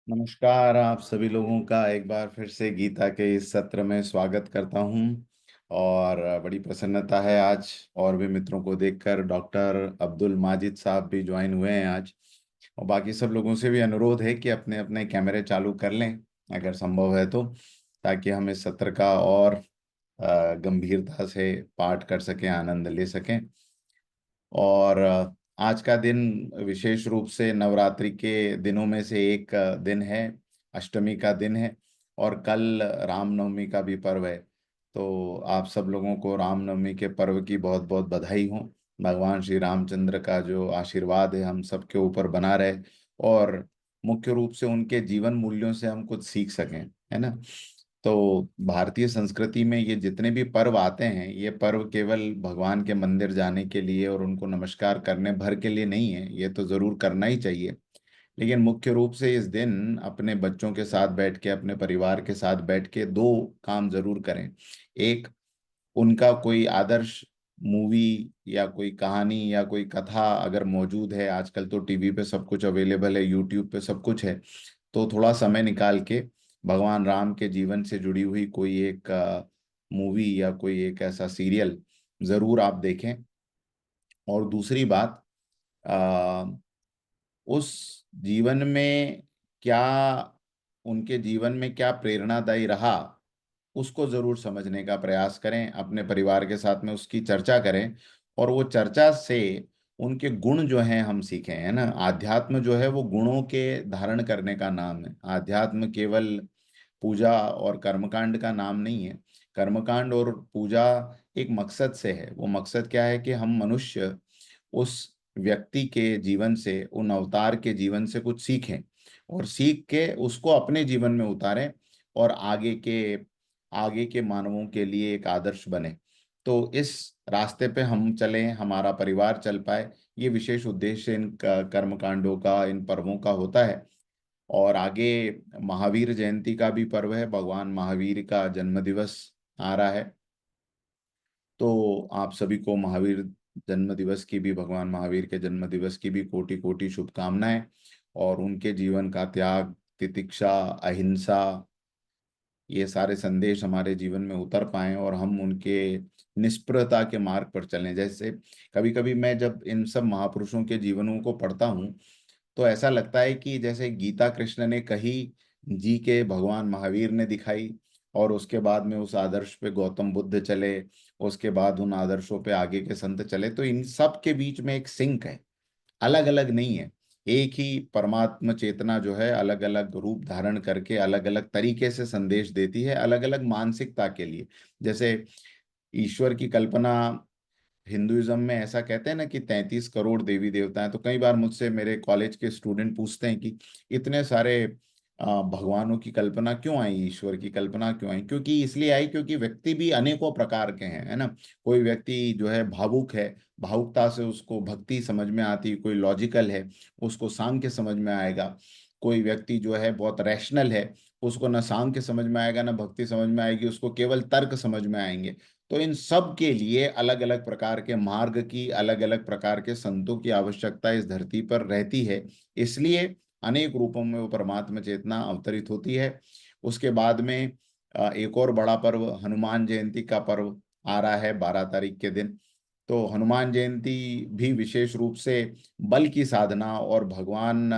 नमस्कार। आप सभी लोगों का एक बार फिर से गीता के इस सत्र में स्वागत करता हूं। और बड़ी प्रसन्नता है आज और भी मित्रों को देखकर। डॉक्टर अब्दुल माजिद साहब भी ज्वाइन हुए हैं आज। और बाकी सब लोगों से भी अनुरोध है कि अपने अपने कैमरे चालू कर लें अगर संभव है तो, ताकि हम इस सत्र का और गंभीरता से पाठ कर सकें, आनंद ले सकें। और आज का दिन विशेष रूप से नवरात्रि के दिनों में से एक दिन है। अष्टमी का दिन है और कल रामनवमी का भी पर्व है। तो आप सब लोगों को रामनवमी के पर्व की बहुत बहुत बधाई हो। भगवान श्री रामचंद्र का जो आशीर्वाद है हम सबके ऊपर बना रहे, और मुख्य रूप से उनके जीवन मूल्यों से हम कुछ सीख सकें, है ना। तो भारतीय संस्कृति में ये जितने भी पर्व आते हैं, ये पर्व केवल भगवान के मंदिर जाने के लिए और उनको नमस्कार करने भर के लिए नहीं है। ये तो जरूर करना ही चाहिए, लेकिन मुख्य रूप से इस दिन अपने बच्चों के साथ बैठ के, अपने परिवार के साथ बैठ के दो काम जरूर करें। एक, उनका कोई आदर्श मूवी या कोई कहानी या कोई कथा अगर मौजूद है, आजकल तो टीवी पे सब कुछ अवेलेबल है, यूट्यूब पे सब कुछ है, तो थोड़ा समय निकाल के भगवान राम के जीवन से जुड़ी हुई कोई एक मूवी या कोई एक ऐसा सीरियल जरूर आप देखें। और दूसरी बात, आ, उस जीवन में क्या, उनके जीवन में क्या प्रेरणादायी रहा, उसको जरूर समझने का प्रयास करें, अपने परिवार के साथ में उसकी चर्चा करें। और वो चर्चा से उनके गुण जो हैं हम सीखें, है ना। आध्यात्म जो है वो गुणों के धारण करने का नाम है। आध्यात्म केवल पूजा और कर्मकांड का नाम नहीं है। कर्मकांड और पूजा एक मकसद से है। वो मकसद क्या है कि हम मनुष्य उस व्यक्ति के जीवन से, उन अवतार के जीवन से कुछ सीखें, और सीख के उसको अपने जीवन में उतारें, और आगे के मानवों के लिए एक आदर्श बने। तो इस रास्ते पे हम चलें, हमारा परिवार चल पाए, ये विशेष उद्देश्य इन कर्मकांडों का, इन पर्वों का होता है। और आगे महावीर जयंती का भी पर्व है, भगवान महावीर का जन्म दिवस आ रहा है। तो आप सभी को महावीर जन्म दिवस की भी, भगवान महावीर के जन्म दिवस की भी कोटि कोटि शुभकामनाएं। और उनके जीवन का त्याग, तितिक्षा, अहिंसा, ये सारे संदेश हमारे जीवन में उतर पाएं और हम उनके निष्प्रता के मार्ग पर चलें। जैसे कभी कभी मैं जब इन सब महापुरुषों के जीवनों को पढ़ता हूँ, तो ऐसा लगता है कि जैसे गीता कृष्ण ने कही, जी के भगवान महावीर ने दिखाई, और उसके बाद में उस आदर्श पे गौतम बुद्ध चले, उसके बाद उन आदर्शों पे आगे के संत चले। तो इन सब के बीच में एक सिंक है, अलग अलग नहीं है। एक ही परमात्म चेतना जो है अलग अलग रूप धारण करके अलग अलग तरीके से संदेश देती है, अलग अलग मानसिकता के लिए। जैसे ईश्वर की कल्पना, हिंदुइज्म में ऐसा कहते हैं ना कि 33 करोड़ देवी देवता हैं। तो कई बार मुझसे मेरे कॉलेज के स्टूडेंट पूछते हैं कि इतने सारे भगवानों की कल्पना क्यों आई, ईश्वर की कल्पना क्यों आई। क्योंकि इसलिए आई क्योंकि व्यक्ति भी अनेकों प्रकार के हैं, है ना। कोई व्यक्ति जो है भावुक है, भावुकता से उसको भक्ति समझ में आती। कोई लॉजिकल है, उसको सांख्य समझ में आएगा। कोई व्यक्ति जो है बहुत रैशनल है, उसको न सांख्य समझ में आएगा, न भक्ति समझ में आएगी, उसको केवल तर्क समझ में आएंगे। तो इन सब के लिए अलग अलग प्रकार के मार्ग की, अलग अलग प्रकार के संतों की आवश्यकता इस धरती पर रहती है। इसलिए अनेक रूपों में वो परमात्मा चेतना अवतरित होती है। उसके बाद में एक और बड़ा पर्व हनुमान जयंती का पर्व आ रहा है 12 तारीख के दिन। तो हनुमान जयंती भी विशेष रूप से बल की साधना, और भगवान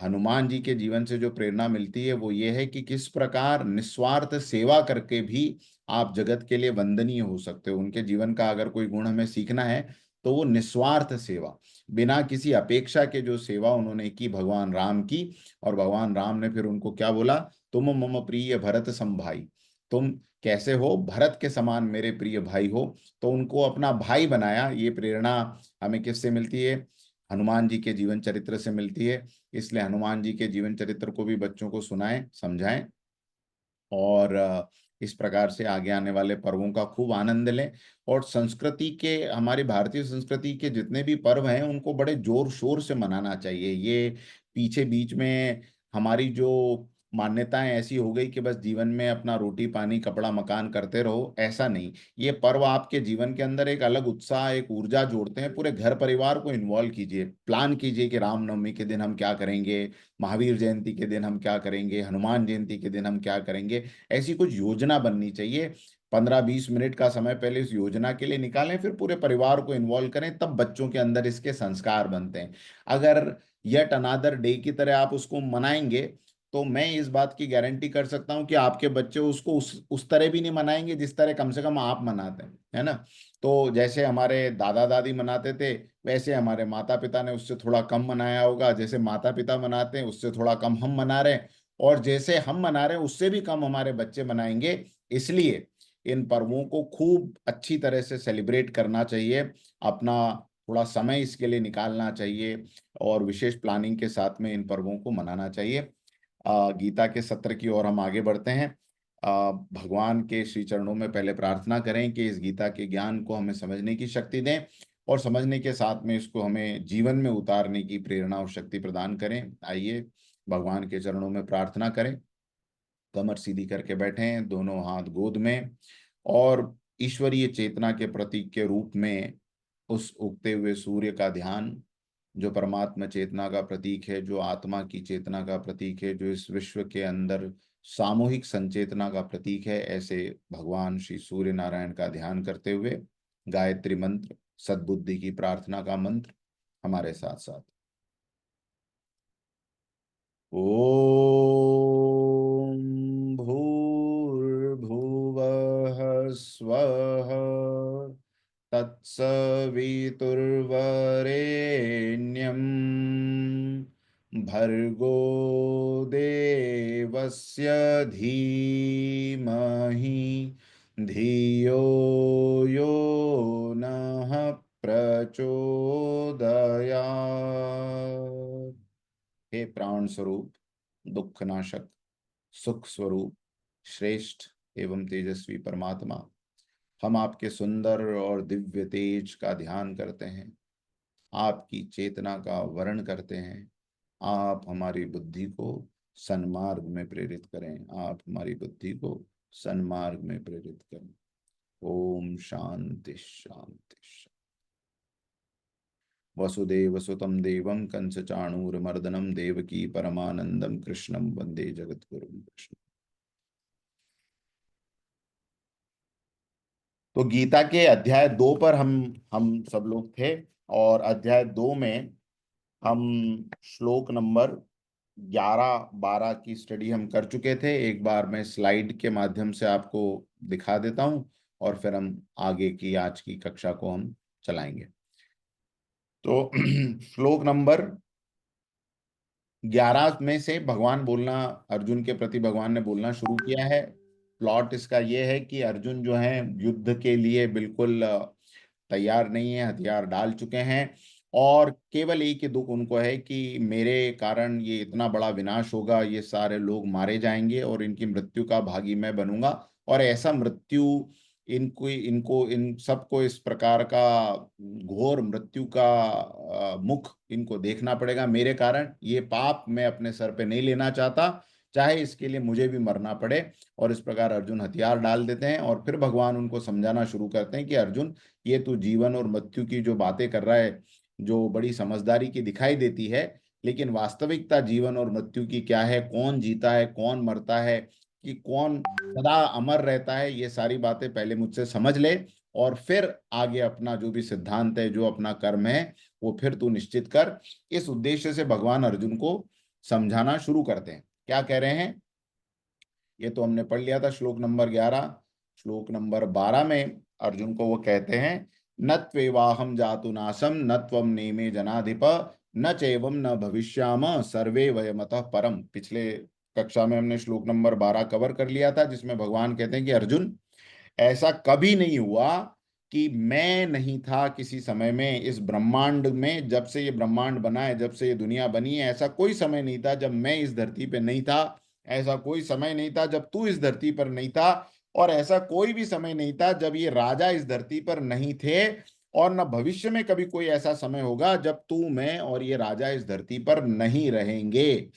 हनुमान जी के जीवन से जो प्रेरणा मिलती है वो ये है कि किस प्रकार निस्वार्थ सेवा करके भी आप जगत के लिए वंदनीय हो सकते हो। उनके जीवन का अगर कोई गुण हमें सीखना है तो वो निस्वार्थ सेवा, बिना किसी अपेक्षा के जो सेवा उन्होंने की भगवान राम की। और भगवान राम ने फिर उनको क्या बोला, तुम मम प्रिय भरत सम भाई। तुम कैसे हो, भरत के समान मेरे प्रिय भाई हो। तो उनको अपना भाई बनाया। ये प्रेरणा हमें किससे मिलती है, हनुमान जी के जीवन चरित्र से मिलती है। इसलिए हनुमान जी के जीवन चरित्र को भी बच्चों को सुनाएं, समझाएं, और इस प्रकार से आगे आने वाले पर्वों का खूब आनंद लें। और संस्कृति के, हमारी भारतीय संस्कृति के जितने भी पर्व हैं उनको बड़े जोर शोर से मनाना चाहिए। ये पीछे बीच में हमारी जो मान्यताएं ऐसी हो गई कि बस जीवन में अपना रोटी पानी कपड़ा मकान करते रहो, ऐसा नहीं। ये पर्व आपके जीवन के अंदर एक अलग उत्साह, एक ऊर्जा जोड़ते हैं। पूरे घर परिवार को इन्वॉल्व कीजिए, प्लान कीजिए कि रामनवमी के दिन हम क्या करेंगे, महावीर जयंती के दिन हम क्या करेंगे, हनुमान जयंती के दिन हम क्या करेंगे। ऐसी कुछ योजना बननी चाहिए। 15-20 मिनट का समय पहले इस योजना के लिए निकालें, फिर पूरे परिवार को इन्वॉल्व करें, तब बच्चों के अंदर इसके संस्कार बनते हैं। अगर यट अनादर डे की तरह आप उसको मनाएंगे, तो मैं इस बात की गारंटी कर सकता हूं कि आपके बच्चे उसको उस तरह भी नहीं मनाएंगे जिस तरह कम से कम आप मनाते हैं, है ना। तो जैसे हमारे दादा दादी मनाते थे, वैसे हमारे माता पिता ने उससे थोड़ा कम मनाया होगा। जैसे माता पिता मनाते हैं उससे थोड़ा कम हम मना रहे हैं, और जैसे हम मना रहे हैं उससे भी कम हमारे बच्चे मनाएंगे। इसलिए इन पर्वों को खूब अच्छी तरह से सेलिब्रेट करना चाहिए, अपना थोड़ा समय इसके लिए निकालना चाहिए, और विशेष प्लानिंग के साथ में इन पर्वों को मनाना चाहिए। गीता के सत्र की ओर हम आगे बढ़ते हैं। भगवान के श्री चरणों में पहले प्रार्थना करें कि इस गीता के ज्ञान को हमें समझने की शक्ति दें, और समझने के साथ में इसको हमें जीवन में उतारने की प्रेरणा और शक्ति प्रदान करें। आइए भगवान के चरणों में प्रार्थना करें। कमर सीधी करके बैठें, दोनों हाथ गोद में, और ईश्वरीय चेतना के प्रतीक के रूप में उस उगते हुए सूर्य का ध्यान, जो परमात्मा चेतना का प्रतीक है, जो आत्मा की चेतना का प्रतीक है, जो इस विश्व के अंदर सामूहिक संचेतना का प्रतीक है, ऐसे भगवान श्री सूर्य नारायण का ध्यान करते हुए गायत्री मंत्र, सद्बुद्धि की प्रार्थना का मंत्र हमारे साथ साथ। ओम भूर्भुवः स्वः तत्सवितुर्वरेण्यं भर्गो देवस्य धीमहि धियो यो नः प्रचोदयात्। हे प्राण स्वरूप, दुख नाशक, सुख स्वरूप, श्रेष्ठ एवं तेजस्वी परमात्मा, हम आपके सुंदर और दिव्य तेज का ध्यान करते हैं, आपकी चेतना का वर्ण करते हैं। आप हमारी बुद्धि को सन्मार्ग में प्रेरित करें, आप हमारी बुद्धि को सन्मार्ग में प्रेरित करें। ओम शांति शांति शांति। वसुदेव सुतं देवं कंस चाणूरमर्दनम देवकी परमानंदम कृष्णम वंदे जगद्गुरुम कृष्ण। तो गीता के अध्याय 2 पर हम सब लोग थे, और अध्याय 2 में हम श्लोक नंबर 11-12 की स्टडी हम कर चुके थे। एक बार मैं स्लाइड के माध्यम से आपको दिखा देता हूं, और फिर हम आगे की आज की कक्षा को हम चलाएंगे। तो श्लोक नंबर 11 में से भगवान बोलना, अर्जुन के प्रति भगवान ने बोलना शुरू किया है। प्लॉट इसका यह है कि अर्जुन जो है युद्ध के लिए बिल्कुल तैयार नहीं है, हथियार डाल चुके हैं, और केवल एक ही दुख उनको है कि मेरे कारण ये इतना बड़ा विनाश होगा, ये सारे लोग मारे जाएंगे और इनकी मृत्यु का भागी मैं बनूंगा। और ऐसा मृत्यु, इनको इनको इन सबको इस प्रकार का घोर मृत्यु का मुख इनको देखना पड़ेगा मेरे कारण। ये पाप मैं अपने सर पे नहीं लेना चाहता, चाहे इसके लिए मुझे भी मरना पड़े। और इस प्रकार अर्जुन हथियार डाल देते हैं, और फिर भगवान उनको समझाना शुरू करते हैं कि अर्जुन, ये तू जीवन और मृत्यु की जो बातें कर रहा है, जो बड़ी समझदारी की दिखाई देती है, लेकिन वास्तविकता जीवन और मृत्यु की क्या है, कौन जीता है कौन मरता है, कि कौन सदा अमर रहता है, ये सारी बातें पहले मुझसे समझ ले, और फिर आगे अपना जो भी सिद्धांत है, जो अपना कर्म है, वो फिर तू निश्चित कर। इस उद्देश्य से भगवान अर्जुन को समझाना शुरू करते हैं। क्या कह रहे हैं ये तो हमने पढ़ लिया था, श्लोक नंबर 11। श्लोक नंबर 12 में अर्जुन को वो कहते हैं, न त्वेवाहम जातु नासम न त्वम नेमे जनाधिप न चैवम न भविष्याम सर्वे वयमतः परम। पिछले कक्षा में हमने श्लोक नंबर 12 कवर कर लिया था, जिसमें भगवान कहते हैं कि अर्जुन, ऐसा कभी नहीं हुआ कि मैं नहीं था किसी समय में इस ब्रह्मांड में। जब से ये ब्रह्मांड बना है, जब से ये दुनिया बनी है, ऐसा कोई समय नहीं था जब मैं इस धरती पे नहीं था, ऐसा कोई समय नहीं था जब तू इस धरती पर नहीं था, और ऐसा कोई भी समय नहीं था जब ये राजा इस धरती पर नहीं थे, और न भविष्य में कभी कोई ऐसा समय होगा जब तू मैं और ये राजा इस धरती पर नहीं रहेंगे।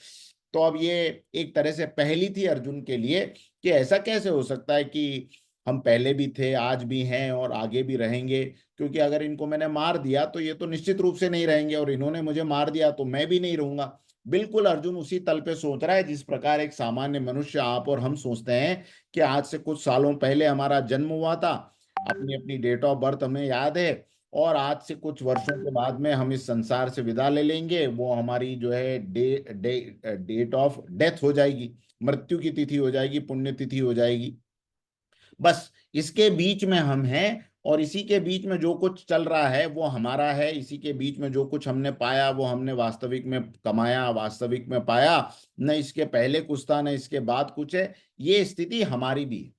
तो अब ये एक तरह से पहेली थी अर्जुन के लिए कि ऐसा कैसे हो सकता है कि हम पहले भी थे, आज भी हैं और आगे भी रहेंगे, क्योंकि अगर इनको मैंने मार दिया तो ये तो निश्चित रूप से नहीं रहेंगे, और इन्होंने मुझे मार दिया तो मैं भी नहीं रहूंगा। बिल्कुल अर्जुन उसी तल पे सोच रहा है जिस प्रकार एक सामान्य मनुष्य, आप और हम सोचते हैं कि आज से कुछ सालों पहले हमारा जन्म हुआ था, अपनी अपनी डेट ऑफ बर्थ हमें याद है, और आज से कुछ वर्षों के बाद में हम इस संसार से विदा ले लेंगे, वो हमारी जो है डेट ऑफ डेथ हो जाएगी, मृत्यु की तिथि हो जाएगी, पुण्य तिथि हो जाएगी। बस इसके बीच में हम हैं, और इसी के बीच में जो कुछ चल रहा है वो हमारा है, इसी के बीच में जो कुछ हमने पाया वो हमने वास्तविक में कमाया, वास्तविक में पाया, न इसके पहले कुछ था न इसके बाद कुछ है, ये स्थिति हमारी भी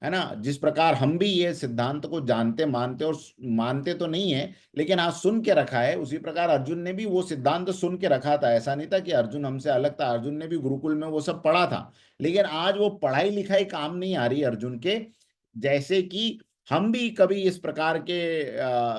है ना। जिस प्रकार हम भी ये सिद्धांत को जानते मानते, और मानते तो नहीं है लेकिन आज सुन के रखा है, उसी प्रकार अर्जुन ने भी वो सिद्धांत सुन के रखा था। ऐसा नहीं था कि अर्जुन हमसे अलग था, अर्जुन ने भी गुरुकुल में वो सब पढ़ा था, लेकिन आज वो पढ़ाई लिखाई काम नहीं आ रही अर्जुन के। जैसे कि हम भी कभी इस प्रकार के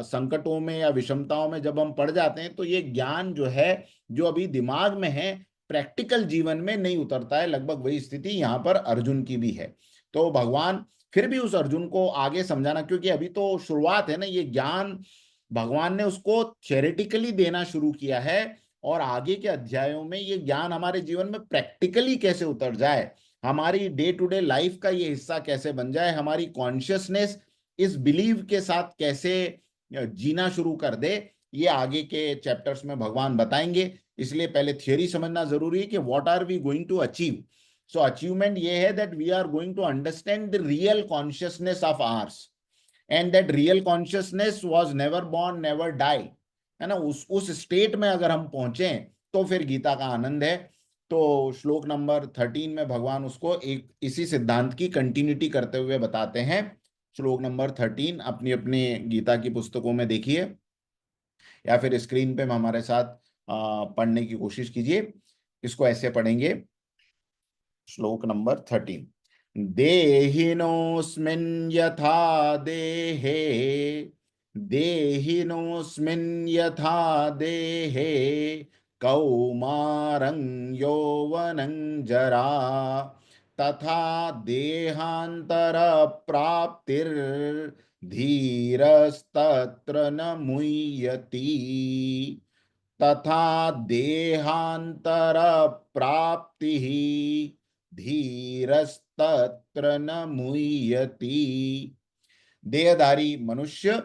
संकटों में या विषमताओं में जब हम पड़ जाते हैं, तो ये ज्ञान जो है, जो अभी दिमाग में है, प्रैक्टिकल जीवन में नहीं उतरता है। लगभग वही स्थिति यहाँ पर अर्जुन की भी है। तो भगवान फिर भी उस अर्जुन को आगे समझाना, क्योंकि अभी तो शुरुआत है ना, ये ज्ञान भगवान ने उसको थ्योरेटिकली देना शुरू किया है, और आगे के अध्यायों में ये ज्ञान हमारे जीवन में प्रैक्टिकली कैसे उतर जाए, हमारी डे टू डे लाइफ का ये हिस्सा कैसे बन जाए, हमारी कॉन्शियसनेस इस बिलीव के साथ कैसे जीना शुरू कर दे, ये आगे के चैप्टर्स में भगवान बताएंगे। इसलिए पहले थियोरी समझना जरूरी है कि what are we going to achieve. So achievement ये है that we are going to understand the real consciousness of ours, and that real consciousness was never born never die, है ना। उस स्टेट में अगर हम पहुंचे तो फिर गीता का आनंद है। तो श्लोक नंबर 13 में भगवान उसको एक इसी सिद्धांत की कंटिन्यूटी करते हुए बताते हैं। श्लोक नंबर 13 अपनी अपनी गीता की पुस्तकों में देखिए, या फिर स्क्रीन पे हमारे साथ पढ़ने की कोशिश कीजिए। इसको ऐसे पढ़ेंगे, श्लोक नंबर 13। देहिनोऽस्मिन् यथा देहे, देहिनोऽस्मिन् यथा देहे, कौमारं यौवनं जरा, तथा देहान्तरप्राप्तिर्धीरस्तत्र न मुह्यति, तथा देहांतर प्राप्ति धीरस्तत्र न मुह्यति। देहधारी मनुष्य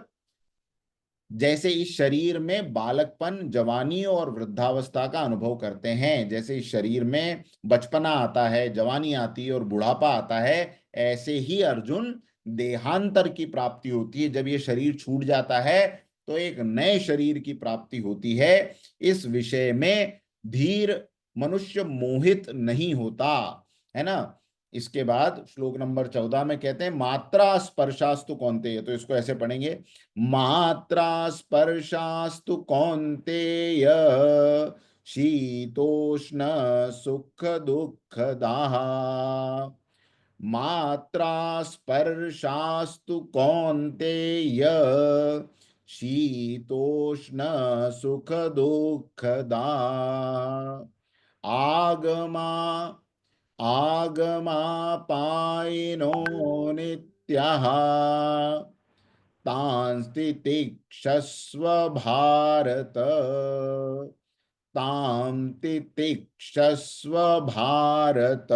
जैसे इस शरीर में बालकपन, जवानी और वृद्धावस्था का अनुभव करते हैं, जैसे इस शरीर में बचपना आता है, जवानी आती है और बुढ़ापा आता है, ऐसे ही अर्जुन देहांतर की प्राप्ति होती है। जब ये शरीर छूट जाता है तो एक नए शरीर की प्राप्ति होती है। इस विषय में धीर मनुष्य मोहित नहीं होता, है ना। इसके बाद श्लोक नंबर 14 में कहते हैं मात्रा स्पर्शास्तु कौन्तेय, तो इसको ऐसे पढ़ेंगे, मात्रा स्पर्शास्तु कौन्तेय, शीतोष्ण सुख दुःखदाः, मात्रा स्पर्शास्तु कौन्तेय, शीतोष्ण सुख दुःखदाः, आगमा आगमापायिनो नित्यः, तान् तितिक्षस्व भारत, तां तितिक्षस्व भारत।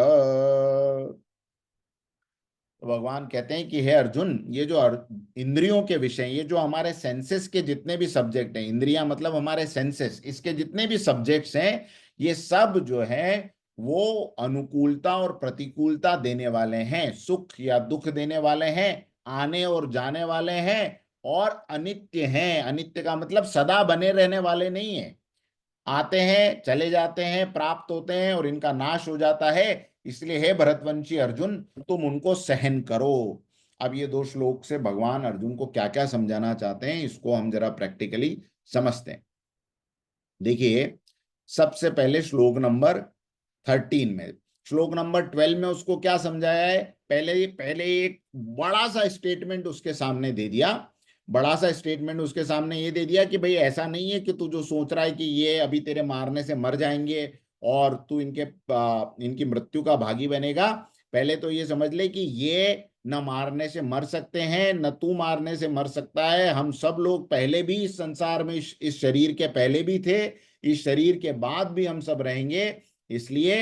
तो भगवान कहते हैं कि हे अर्जुन, ये जो इंद्रियों के विषय, ये जो हमारे सेंसेस के जितने भी सब्जेक्ट हैं, इंद्रियां मतलब हमारे सेंसेस, इसके जितने भी सब्जेक्ट्स हैं, ये सब जो है वो अनुकूलता और प्रतिकूलता देने वाले हैं, सुख या दुख देने वाले हैं, आने और जाने वाले हैं, और अनित्य हैं। अनित्य का मतलब सदा बने रहने वाले नहीं है, आते हैं चले जाते हैं, प्राप्त होते हैं और इनका नाश हो जाता है। इसलिए हे भरतवंशी अर्जुन, तुम उनको सहन करो। अब ये दो श्लोक से भगवान अर्जुन को क्या क्या समझाना चाहते हैं, इसको हम जरा प्रैक्टिकली समझते हैं। देखिए, सबसे पहले श्लोक नंबर 13 में, श्लोक नंबर 12 में उसको क्या समझाया है, पहले पहले एक बड़ा सा स्टेटमेंट उसके सामने दे दिया। बड़ा सा स्टेटमेंट उसके सामने ये दे दिया कि भाई ऐसा नहीं है कि तू जो सोच रहा है कि ये अभी तेरे मारने से मर जाएंगे और तू इनकी मृत्यु का भागी बनेगा, पहले तो ये समझ ले कि ये न मारने से मर सकते हैं, न तू मारने से मर सकता है। हम सब लोग पहले भी इस संसार में, इस शरीर के पहले भी थे, इस शरीर के बाद भी हम सब रहेंगे। इसलिए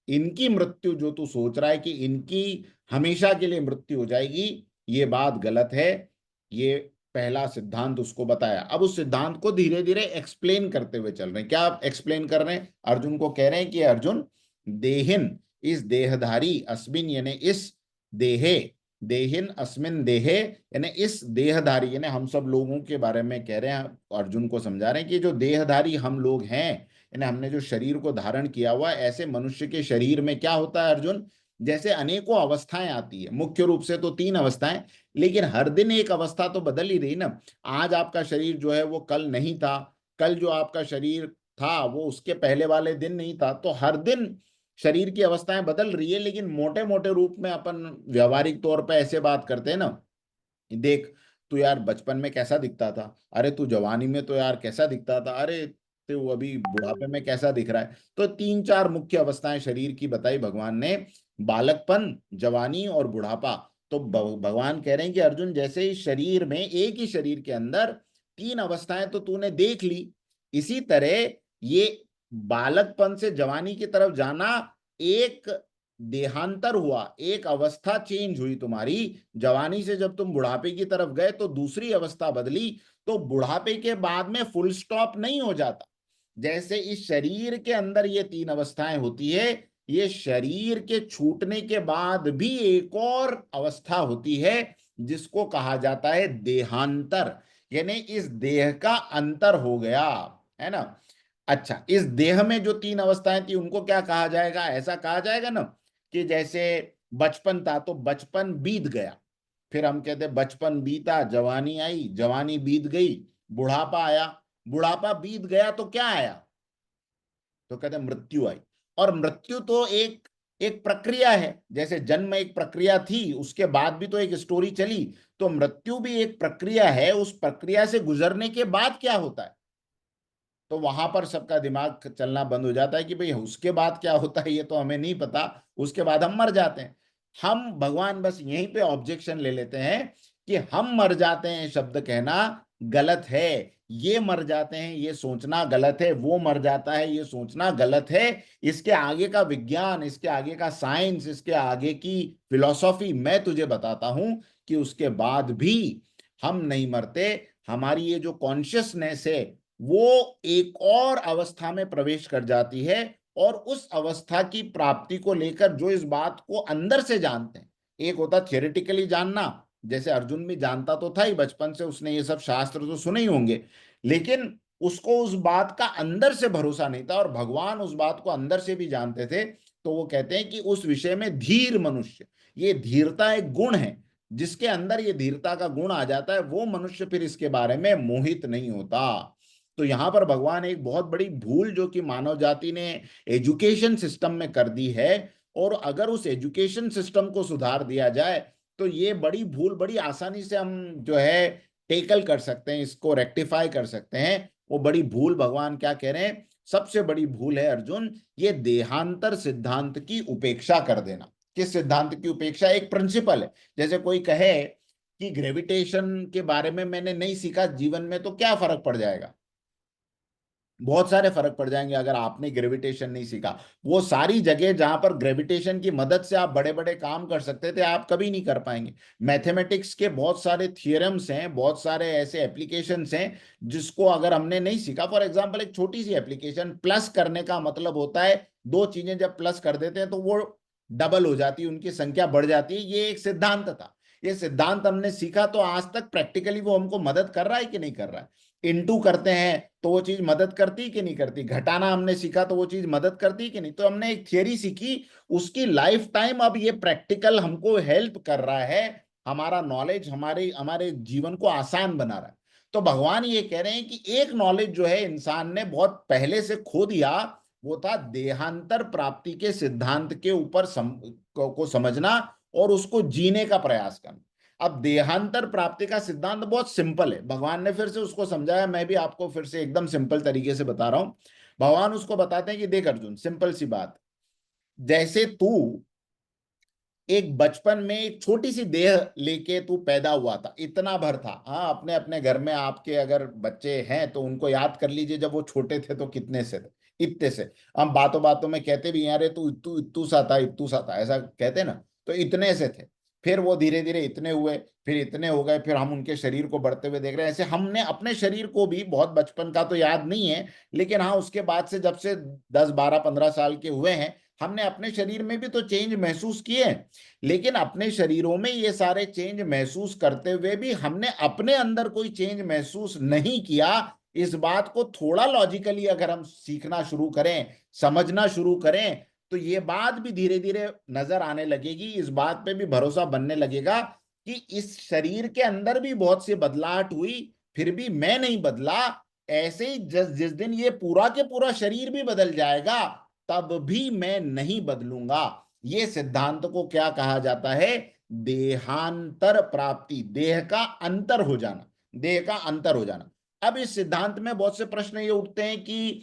इनकी मृत्यु जो तू सोच रहा है कि इनकी हमेशा के लिए मृत्यु हो जाएगी, ये बात गलत है। ये पहला सिद्धांत उसको बताया। अब उस सिद्धांत को धीरे धीरे एक्सप्लेन करते हुए चल रहे हैं। क्या एक्सप्लेन कर रहे हैं? अर्जुन को कह रहे हैं कि अर्जुन, देहिन, इस देहधारी, अस्मिन यानी इस देहे, देहिन अस्मिन देहे यानी इस देहधारी, यानी हम सब लोगों के बारे में कह रहे हैं, अर्जुन को समझा रहे हैं कि जो देहधारी हम लोग हैं, यानी हमने जो शरीर को धारण किया हुआ है, ऐसे मनुष्य के शरीर में क्या होता है अर्जुन, जैसे अनेकों अवस्थाएं आती है। मुख्य रूप से तो 3 अवस्थाएं, लेकिन हर दिन एक अवस्था तो बदल ही रही ना। आज आपका शरीर जो है वो कल नहीं था, कल जो आपका शरीर था वो उसके पहले वाले दिन नहीं था। तो हर दिन शरीर की अवस्थाएं बदल रही है। लेकिन मोटे मोटे रूप में अपन व्यवहारिक तौर पे ऐसे बात करते हैं ना, देख, तू यार बचपन में कैसा दिखता था, अरे तू जवानी में तो यार कैसा दिखता था, अरे तू अभी बुढ़ापे में कैसा दिख रहा है। तो 3 4 मुख्य अवस्थाएं शरीर की बताई भगवान ने, बालकपन, जवानी और बुढ़ापा। तो भगवान कह रहे हैं कि अर्जुन, जैसे इस शरीर में, एक ही शरीर के अंदर 3 अवस्थाएं तो तूने देख ली, इसी तरह ये बालकपन से जवानी की तरफ जाना एक देहांतर हुआ, एक अवस्था चेंज हुई तुम्हारी। जवानी से जब तुम बुढ़ापे की तरफ गए तो दूसरी अवस्था बदली। तो बुढ़ापे के बाद में फुल स्टॉप नहीं हो जाता। जैसे इस शरीर के अंदर ये 3 अवस्थाएं होती है, ये शरीर के छूटने के बाद भी एक और अवस्था होती है जिसको कहा जाता है देहांतर, यानी इस देह का अंतर हो गया, है ना। अच्छा, इस देह में जो 3 अवस्थाएं थी उनको क्या कहा जाएगा? ऐसा कहा जाएगा ना कि जैसे बचपन था तो बचपन बीत गया, फिर हम कहते बचपन बीता, जवानी आई, जवानी बीत गई, बुढ़ापा आया, बुढ़ापा बीत गया तो क्या आया? तो कहते मृत्यु आई। और मृत्यु तो एक एक प्रक्रिया है, जैसे जन्म एक प्रक्रिया थी, उसके बाद भी तो एक स्टोरी चली। तो मृत्यु भी एक प्रक्रिया है, उस प्रक्रिया से गुजरने के बाद क्या होता है? तो वहां पर सबका दिमाग चलना बंद हो जाता है कि भाई उसके बाद क्या होता है ये तो हमें नहीं पता, उसके बाद हम मर जाते हैं। हम भगवान बस यहीं पे ऑब्जेक्शन ले लेते हैं कि हम मर जाते हैं शब्द कहना गलत है, ये मर जाते हैं ये सोचना गलत है, वो मर जाता है ये सोचना गलत है। इसके आगे का विज्ञान, इसके आगे का साइंस, इसके आगे की फिलॉसफी मैं तुझे बताता हूं कि उसके बाद भी हम नहीं मरते। हमारी ये जो कॉन्शियसनेस है वो एक और अवस्था में प्रवेश कर जाती है, और उस अवस्था की प्राप्ति को लेकर जो इस बात को अंदर से जानते हैं, एक होता थियोरेटिकली जानना, जैसे अर्जुन भी जानता तो था ही, बचपन से उसने ये सब शास्त्र तो सुने ही होंगे, लेकिन उसको उस बात का अंदर से भरोसा नहीं था, और भगवान उस बात को अंदर से भी जानते थे। तो वो कहते हैं कि उस विषय में धीर मनुष्य, ये धीरता एक गुण है, जिसके अंदर ये धीरता का गुण आ जाता है वो मनुष्य फिर इसके बारे में मोहित नहीं होता। तो यहां पर भगवान एक बहुत बड़ी भूल जो कि मानव जाति ने एजुकेशन सिस्टम में कर दी है, और अगर उस एजुकेशन सिस्टम को सुधार दिया जाए तो ये बड़ी भूल बड़ी आसानी से हम जो है टेकल कर सकते हैं, इसको रेक्टिफाई कर सकते हैं। वो बड़ी भूल भगवान क्या कह रहे हैं? सबसे बड़ी भूल है अर्जुन, ये देहांतर सिद्धांत की उपेक्षा कर देना। किस सिद्धांत की उपेक्षा? एक प्रिंसिपल है। जैसे कोई कहे कि ग्रेविटेशन के बारे में मैंने नहीं सीखा जीवन में तो क्या फर्क पड़ जाएगा? बहुत सारे फर्क पड़ जाएंगे अगर आपने ग्रेविटेशन नहीं सीखा। वो सारी जगह जहां पर ग्रेविटेशन की मदद से आप बड़े बड़े काम कर सकते थे, आप कभी नहीं कर पाएंगे। मैथमेटिक्स के बहुत सारे थियरम्स हैं, बहुत सारे ऐसे एप्लीकेशंस हैं जिसको अगर हमने नहीं सीखा, फॉर एग्जांपल एक छोटी सी एप्लीकेशन, प्लस करने का मतलब होता है दो चीजें जब प्लस कर देते हैं तो वो डबल हो जाती है, उनकी संख्या बढ़ जाती है। ये एक सिद्धांत था, ये सिद्धांत हमने सीखा तो आज तक प्रैक्टिकली वो हमको मदद कर रहा है कि नहीं कर रहा है? इनटू करते हैं तो वो चीज मदद करती कि नहीं करती? घटाना हमने सीखा तो वो चीज मदद करती कि नहीं? तो हमने एक थियरी सीखी, उसकी लाइफ टाइम अब ये प्रैक्टिकल हमको हेल्प कर रहा है, हमारा नॉलेज हमारे हमारे जीवन को आसान बना रहा है। तो भगवान ये कह रहे हैं कि एक नॉलेज जो है इंसान ने बहुत पहले से खो दिया, वो था देहांतर प्राप्ति के सिद्धांत के ऊपर को समझना और उसको जीने का प्रयास करना। अब देहांतर प्राप्ति का सिद्धांत बहुत सिंपल है, भगवान ने फिर से उसको समझाया, मैं भी आपको फिर से एकदम सिंपल तरीके से बता रहा हूं। भगवान उसको बताते हैं कि देख अर्जुन, सिंपल सी बात, जैसे तू एक बचपन में एक छोटी सी देह लेके तू पैदा हुआ था, इतना भर था। हाँ, अपने अपने घर में आपके अगर बच्चे हैं तो उनको याद कर लीजिए, जब वो छोटे थे तो कितने से थे, इतने से। हम बातों बातों में कहते भी यार तू इतू इतू सा था, इतू सा था, ऐसा कहते ना, तो इतने से थे। फिर वो धीरे धीरे इतने हुए, फिर इतने हो गए, फिर हम उनके शरीर को बढ़ते हुए देख रहे हैं। ऐसे हमने अपने शरीर को भी, बहुत बचपन का तो याद नहीं है, लेकिन हाँ उसके बाद से जब से 10 12 15 साल के हुए हैं, हमने अपने शरीर में भी तो चेंज महसूस किए हैं। लेकिन अपने शरीरों में ये सारे चेंज महसूस करते हुए भी हमने अपने अंदर कोई चेंज महसूस नहीं किया। इस बात को थोड़ा लॉजिकली अगर हम सीखना शुरू करें, समझना शुरू करें, तो ये बात भी धीरे धीरे नजर आने लगेगी, इस बात पे भी भरोसा बनने लगेगा कि इस शरीर के अंदर भी बहुत सी बदलाहट हुई, फिर भी मैं नहीं बदला। ऐसे ही जिस जिस दिन ये पूरा के पूरा शरीर भी बदल जाएगा, तब भी मैं नहीं बदलूंगा। ये सिद्धांत को क्या कहा जाता है? देहांतर प्राप्ति, देह का अंतर हो जाना, देह का अंतर हो जाना। अब इस सिद्धांत में बहुत से प्रश्न ये उठते हैं कि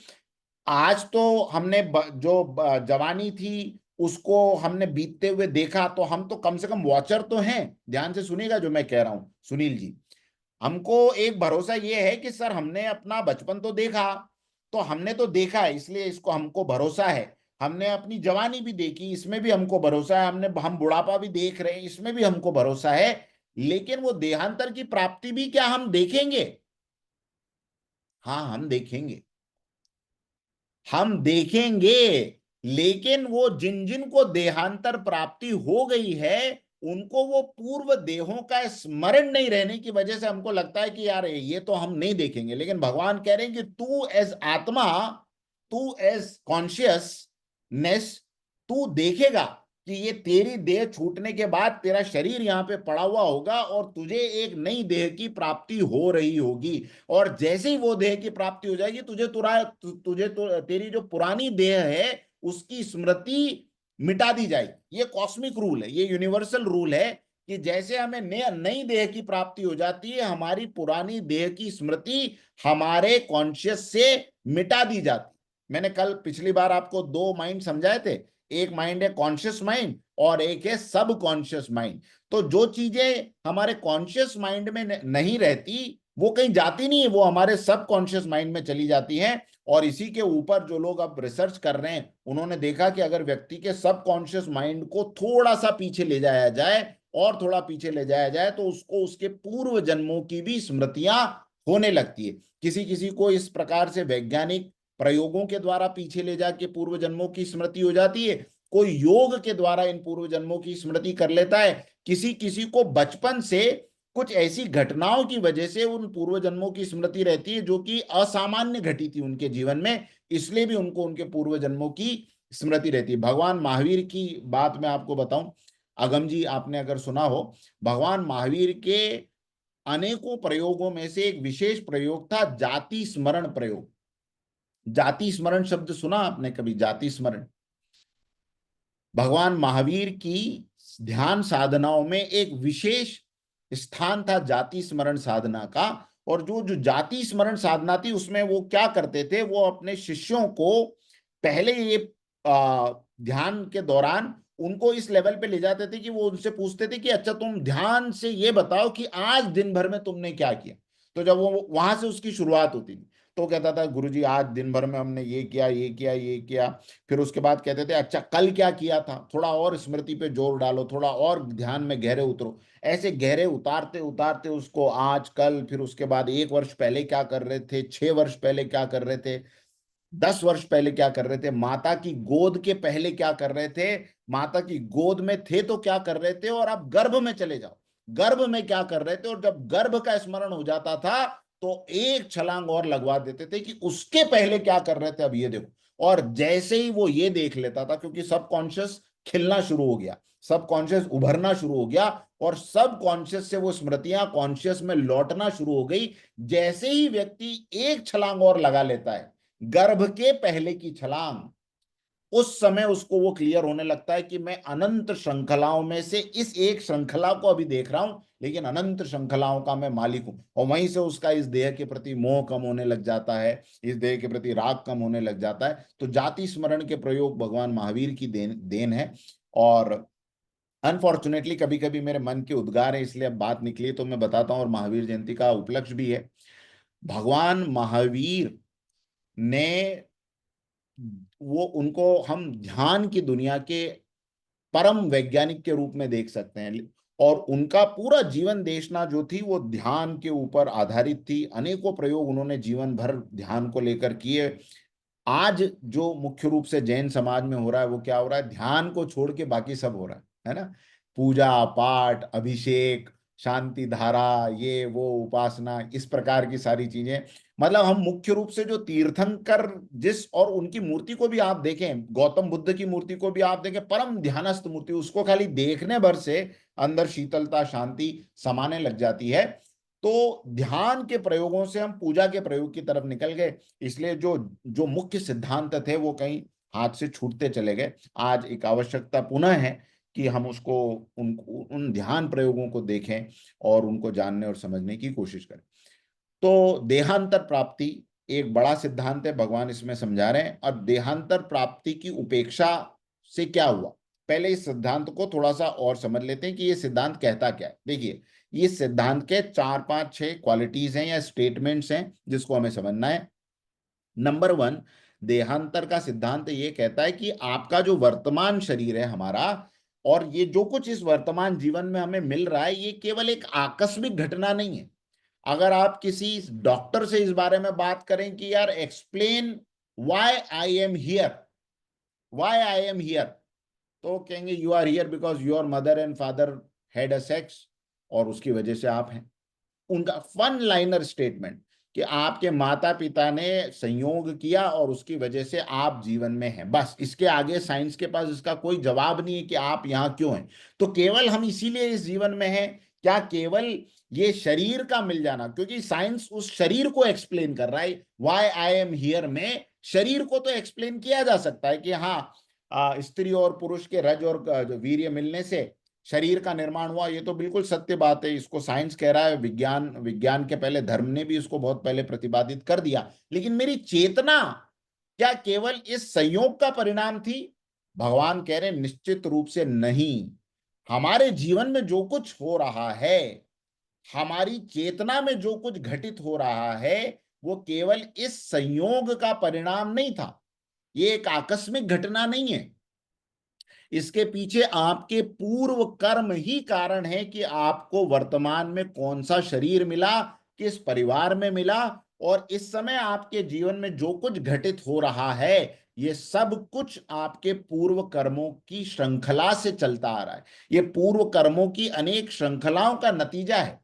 आज तो हमने जवानी थी उसको हमने बीतते हुए देखा, तो हम तो कम से कम वॉचर तो हैं। ध्यान से सुनिएगा जो मैं कह रहा हूं सुनील जी। हमको एक भरोसा ये है कि सर हमने अपना बचपन तो देखा, तो हमने तो देखा है इसलिए इसको हमको भरोसा है। हमने अपनी जवानी भी देखी, इसमें भी हमको भरोसा है। हम बुढ़ापा भी देख रहे हैं, इसमें भी हमको भरोसा है। लेकिन वो देहांतर की प्राप्ति भी क्या हम देखेंगे? हाँ, हम देखेंगे, हम देखेंगे। लेकिन वो जिन जिन को देहांतर प्राप्ति हो गई है, उनको वो पूर्व देहों का स्मरण नहीं रहने की वजह से हमको लगता है कि यार ये तो हम नहीं देखेंगे। लेकिन भगवान कह रहे हैं कि तू एज आत्मा, तू एज कॉन्शियसनेस, तू देखेगा कि ये तेरी देह छूटने के बाद तेरा शरीर यहाँ पे पड़ा हुआ होगा और तुझे एक नई देह की प्राप्ति हो रही होगी। और जैसे ही वो देह की प्राप्ति हो जाएगी, तुझे तो तेरी जो पुरानी देह है उसकी स्मृति मिटा दी जाएगी। ये कॉस्मिक रूल है, ये यूनिवर्सल रूल है कि जैसे हमें नई देह की प्राप्ति हो जाती है, हमारी पुरानी देह की स्मृति हमारे कॉन्शियस से मिटा दी जाती। मैंने कल पिछली बार आपको दो माइंड समझाए थे, एक माइंड है कॉन्शियस माइंड और एक है सब कॉन्शियस माइंड। तो जो चीजें हमारे कॉन्शियस माइंड में नहीं रहती वो कहीं जाती नहीं है, वो हमारे सब कॉन्शियस माइंड में चली जाती हैं। और इसी के ऊपर जो लोग अब रिसर्च कर रहे हैं, उन्होंने देखा कि अगर व्यक्ति के सब कॉन्शियस माइंड को थोड़ा सा पीछे ले जाया जाए और थोड़ा पीछे ले जाया जाए, तो उसको उसके पूर्व जन्मों की भी स्मृतियां होने लगती है। किसी किसी को इस प्रकार से वैज्ञानिक प्रयोगों के द्वारा पीछे ले जाके पूर्व जन्मों की स्मृति हो जाती है, कोई योग के द्वारा इन पूर्व जन्मों की स्मृति कर लेता है, किसी किसी को बचपन से कुछ ऐसी घटनाओं की वजह से उन पूर्व जन्मों की स्मृति रहती है जो कि असामान्य घटी थी उनके जीवन में, इसलिए भी उनको उनके पूर्व जन्मों की स्मृति रहती है। भगवान महावीर की बात मैं आपको बताऊं, अगम जी आपने अगर सुना हो, भगवान महावीर के अनेकों प्रयोगों में से एक विशेष प्रयोग था जाति स्मरण प्रयोग। जाति स्मरण शब्द सुना आपने कभी? जाति स्मरण भगवान महावीर की ध्यान साधनाओं में एक विशेष स्थान था जाति स्मरण साधना का। और जो जो जाति स्मरण साधना थी उसमें वो क्या करते थे, वो अपने शिष्यों को पहले ये ध्यान के दौरान उनको इस लेवल पे ले जाते थे कि वो उनसे पूछते थे कि अच्छा तुम ध्यान से ये बताओ कि आज दिन भर में तुमने क्या किया। तो जब वो वहां से उसकी शुरुआत होती थी, तो कहता था गुरुजी आज दिन भर में हमने ये किया, ये किया, ये किया। फिर उसके बाद कहते थे अच्छा कल क्या किया था, थोड़ा और स्मृति पे जोर डालो, थोड़ा और ध्यान में गहरे उतरो। ऐसे गहरे उतारते उतारते उसको आज कल, फिर उसके बाद 1 वर्ष पहले क्या कर रहे थे, 6 वर्ष पहले क्या कर रहे थे, 10 वर्ष पहले क्या कर रहे थे, माता की गोद के पहले क्या कर रहे थे, माता की गोद में थे तो क्या कर रहे थे, और अब गर्भ में चले जाओ, गर्भ में क्या कर रहे थे। और जब गर्भ का स्मरण हो जाता था तो एक छलांग और लगवा देते थे कि उसके पहले क्या कर रहे थे, अब ये देखो। और जैसे ही वो ये देख लेता था, क्योंकि सब कॉन्शियस खिलना शुरू हो गया, सब कॉन्शियस उभरना शुरू हो गया, और सब कॉन्शियस से वो स्मृतियां कॉन्शियस में लौटना शुरू हो गई। जैसे ही व्यक्ति एक छलांग और लगा लेता है, गर्भ के पहले की छलांग, उस समय उसको वो क्लियर होने लगता है कि मैं अनंत श्रृंखलाओं में से इस एक श्रृंखला को अभी देख रहा हूं, लेकिन अनंत श्रृंखलाओं का मैं मालिक हूं। और वहीं से उसका इस देह के प्रति मोह कम होने लग जाता है, इस देह के प्रति राग कम होने लग जाता है। तो जाति स्मरण के प्रयोग भगवान महावीर की देन है। और अनफॉर्चुनेटली कभी कभी मेरे मन के उद्गार है, इसलिए अब बात निकली तो मैं बताता हूं, और महावीर जयंती का उपलक्ष्य भी है। भगवान महावीर ने, वो उनको हम ध्यान की दुनिया के परम वैज्ञानिक के रूप में देख सकते हैं। और उनका पूरा जीवन देशना जो थी वो ध्यान के ऊपर आधारित थी। अनेकों प्रयोग उन्होंने जीवन भर ध्यान को लेकर किए। आज जो मुख्य रूप से जैन समाज में हो रहा है वो क्या हो रहा है, ध्यान को छोड़ के बाकी सब हो रहा है ना। पूजा पाठ, अभिषेक, शांति धारा, ये वो उपासना, इस प्रकार की सारी चीजें। मतलब हम मुख्य रूप से जो तीर्थंकर जिस, और उनकी मूर्ति को भी आप देखें, गौतम बुद्ध की मूर्ति को भी आप देखें, परम ध्यानस्थ मूर्ति, उसको खाली देखने भर से अंदर शीतलता शांति समाने लग जाती है। तो ध्यान के प्रयोगों से हम पूजा के प्रयोग की तरफ निकल गए, इसलिए जो जो मुख्य सिद्धांत थे वो कहीं हाथ से छूटते चले गए। आज एक आवश्यकता पुनः है कि हम उसको, उन ध्यान प्रयोगों को देखें और उनको जानने और समझने की कोशिश करें। तो देहांतर प्राप्ति एक बड़ा सिद्धांत है, भगवान इसमें समझा रहे हैं। और देहांतर प्राप्ति की उपेक्षा से क्या हुआ, पहले इस सिद्धांत को थोड़ा सा और समझ लेते हैं कि ये सिद्धांत कहता क्या है। देखिए, ये सिद्धांत के 4 5 6 क्वालिटीज हैं या स्टेटमेंट्स हैं जिसको हमें समझना है। नंबर 1, देहांतर का सिद्धांत ये कहता है कि आपका जो वर्तमान शरीर है हमारा, और ये जो कुछ इस वर्तमान जीवन में हमें मिल रहा है, ये केवल एक आकस्मिक घटना नहीं है। अगर आप किसी डॉक्टर से इस बारे में बात करें कि यार explain why I am here, why I am here, तो कहेंगे you are here because your mother and father had a sex, और उसकी वजह से आप हैं। उनका वन लाइनर स्टेटमेंट कि आपके माता पिता ने संयोग किया और उसकी वजह से आप जीवन में हैं, बस। इसके आगे साइंस के पास इसका कोई जवाब नहीं है कि आप यहां क्यों हैं। तो केवल हम इसीलिए इस जीवन में हैं क्या, केवल ये शरीर का मिल जाना, क्योंकि साइंस उस शरीर को एक्सप्लेन कर रहा है। व्हाई आई एम हियर में शरीर को तो एक्सप्लेन किया जा सकता है कि हाँ, स्त्री और पुरुष के रज और जो वीर्य मिलने से शरीर का निर्माण हुआ, ये तो बिल्कुल सत्य बात है, इसको साइंस कह रहा है। विज्ञान विज्ञान के पहले धर्म ने भी इसको बहुत पहले प्रतिपादित कर दिया। लेकिन मेरी चेतना क्या केवल इस संयोग का परिणाम थी? भगवान कह रहे हैं निश्चित रूप से नहीं। हमारे जीवन में जो कुछ हो रहा है, हमारी चेतना में जो कुछ घटित हो रहा है, वो केवल इस संयोग का परिणाम नहीं था। ये एक आकस्मिक घटना नहीं है। इसके पीछे आपके पूर्व कर्म ही कारण है कि आपको वर्तमान में कौन सा शरीर मिला, किस परिवार में मिला, और इस समय आपके जीवन में जो कुछ घटित हो रहा है, ये सब कुछ आपके पूर्व कर्मों की श्रृंखला से चलता आ रहा है। ये पूर्व कर्मों की अनेक श्रृंखलाओं का नतीजा है।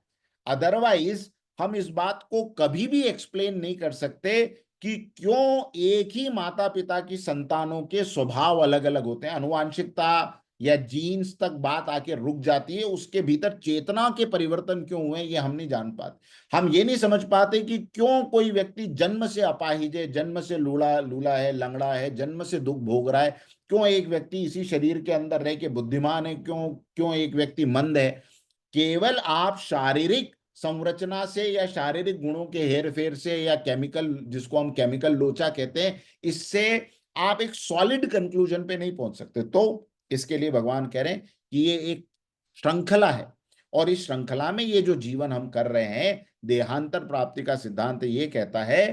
अदरवाइज हम इस बात को कभी भी एक्सप्लेन नहीं कर सकते कि क्यों एक ही माता पिता की संतानों के स्वभाव अलग अलग होते हैं। अनुवांशिकता या जीन्स तक बात आके रुक जाती है, उसके भीतर चेतना के परिवर्तन क्यों हुए ये हम नहीं जान पाते। हम ये नहीं समझ पाते कि क्यों कोई व्यक्ति जन्म से अपाहिज है, जन्म से लूला लूला है, लंगड़ा है, जन्म से दुख भोग रहा है, क्यों एक व्यक्ति इसी शरीर के अंदर रह के बुद्धिमान है, क्यों क्यों एक व्यक्ति मंद है। केवल आप शारीरिक संरचना से या शारीरिक गुणों के हेरफेर से या केमिकल, जिसको हम केमिकल लोचा कहते हैं, इससे आप एक सॉलिड कंक्लूजन पे नहीं पहुंच सकते। तो इसके लिए भगवान कह रहे हैं कि ये एक श्रृंखला है, और इस श्रृंखला में ये जो जीवन हम कर रहे हैं, देहांतर प्राप्ति का सिद्धांत ये कहता है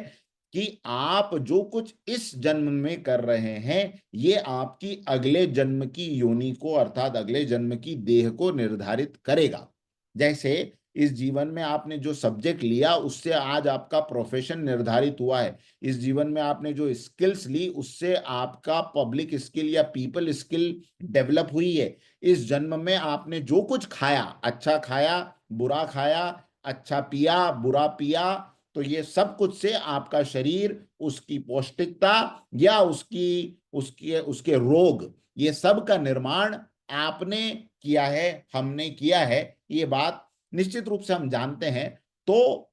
कि आप जो कुछ इस जन्म में कर रहे हैं, ये आपकी अगले जन्म की योनि को, अर्थात अगले जन्म की देह को निर्धारित करेगा। जैसे इस जीवन में आपने जो सब्जेक्ट लिया उससे आज आपका प्रोफेशन निर्धारित हुआ है। इस जीवन में आपने जो स्किल्स ली उससे आपका पब्लिक स्किल या पीपल स्किल डेवलप हुई है। इस जन्म में आपने जो कुछ खाया, अच्छा खाया बुरा खाया, अच्छा पिया बुरा पिया, तो ये सब कुछ से आपका शरीर, उसकी पौष्टिकता या उसकी उसकी उसके रोग, ये सब का निर्माण आपने किया है, हमने किया है। ये बात निश्चित रूप से हम जानते हैं। तो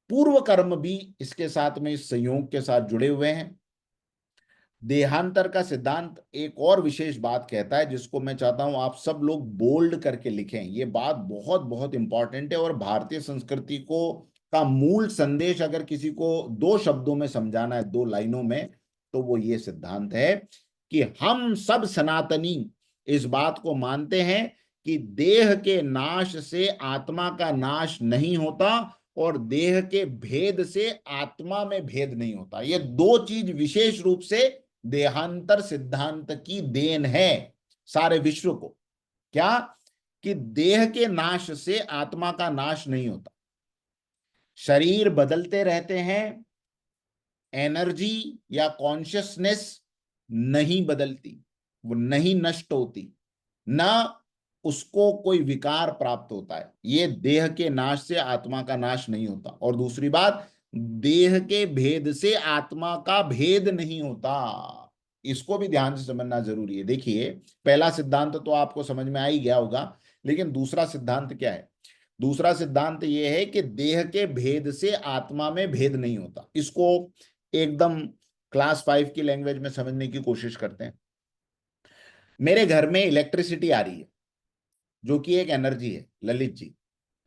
पूर्व कर्म भी इसके साथ में, इस संयोग के साथ जुड़े हुए हैं। देहांतर का सिद्धांत एक और विशेष बात कहता है, जिसको मैं चाहता हूं आप सब लोग बोल्ड करके लिखें। ये बात बहुत बहुत इंपॉर्टेंट है, और भारतीय संस्कृति को का मूल संदेश अगर किसी को दो शब्दों में समझाना है, दो लाइनों में, तो वो ये सिद्धांत है कि हम सब सनातनी इस बात को मानते हैं कि देह के नाश से आत्मा का नाश नहीं होता, और देह के भेद से आत्मा में भेद नहीं होता। ये दो चीज विशेष रूप से देहांतर सिद्धांत की देन है सारे विश्व को। क्या? कि देह के नाश से आत्मा का नाश नहीं होता। शरीर बदलते रहते हैं, एनर्जी या कॉन्शियसनेस नहीं बदलती, वो नहीं नष्ट होती, ना उसको कोई विकार प्राप्त होता है। ये देह के नाश से आत्मा का नाश नहीं होता। और दूसरी बात, देह के भेद से आत्मा का भेद नहीं होता। इसको भी ध्यान से समझना जरूरी है। देखिए, पहला सिद्धांत तो आपको समझ में आ ही गया होगा, लेकिन दूसरा सिद्धांत क्या है? दूसरा सिद्धांत यह है कि देह के भेद से आत्मा में भेद नहीं होता। इसको एकदम क्लास 5 की लैंग्वेज में समझने की कोशिश करते हैं। मेरे घर में इलेक्ट्रिसिटी आ रही है, जो कि एक एनर्जी है, ललित जी,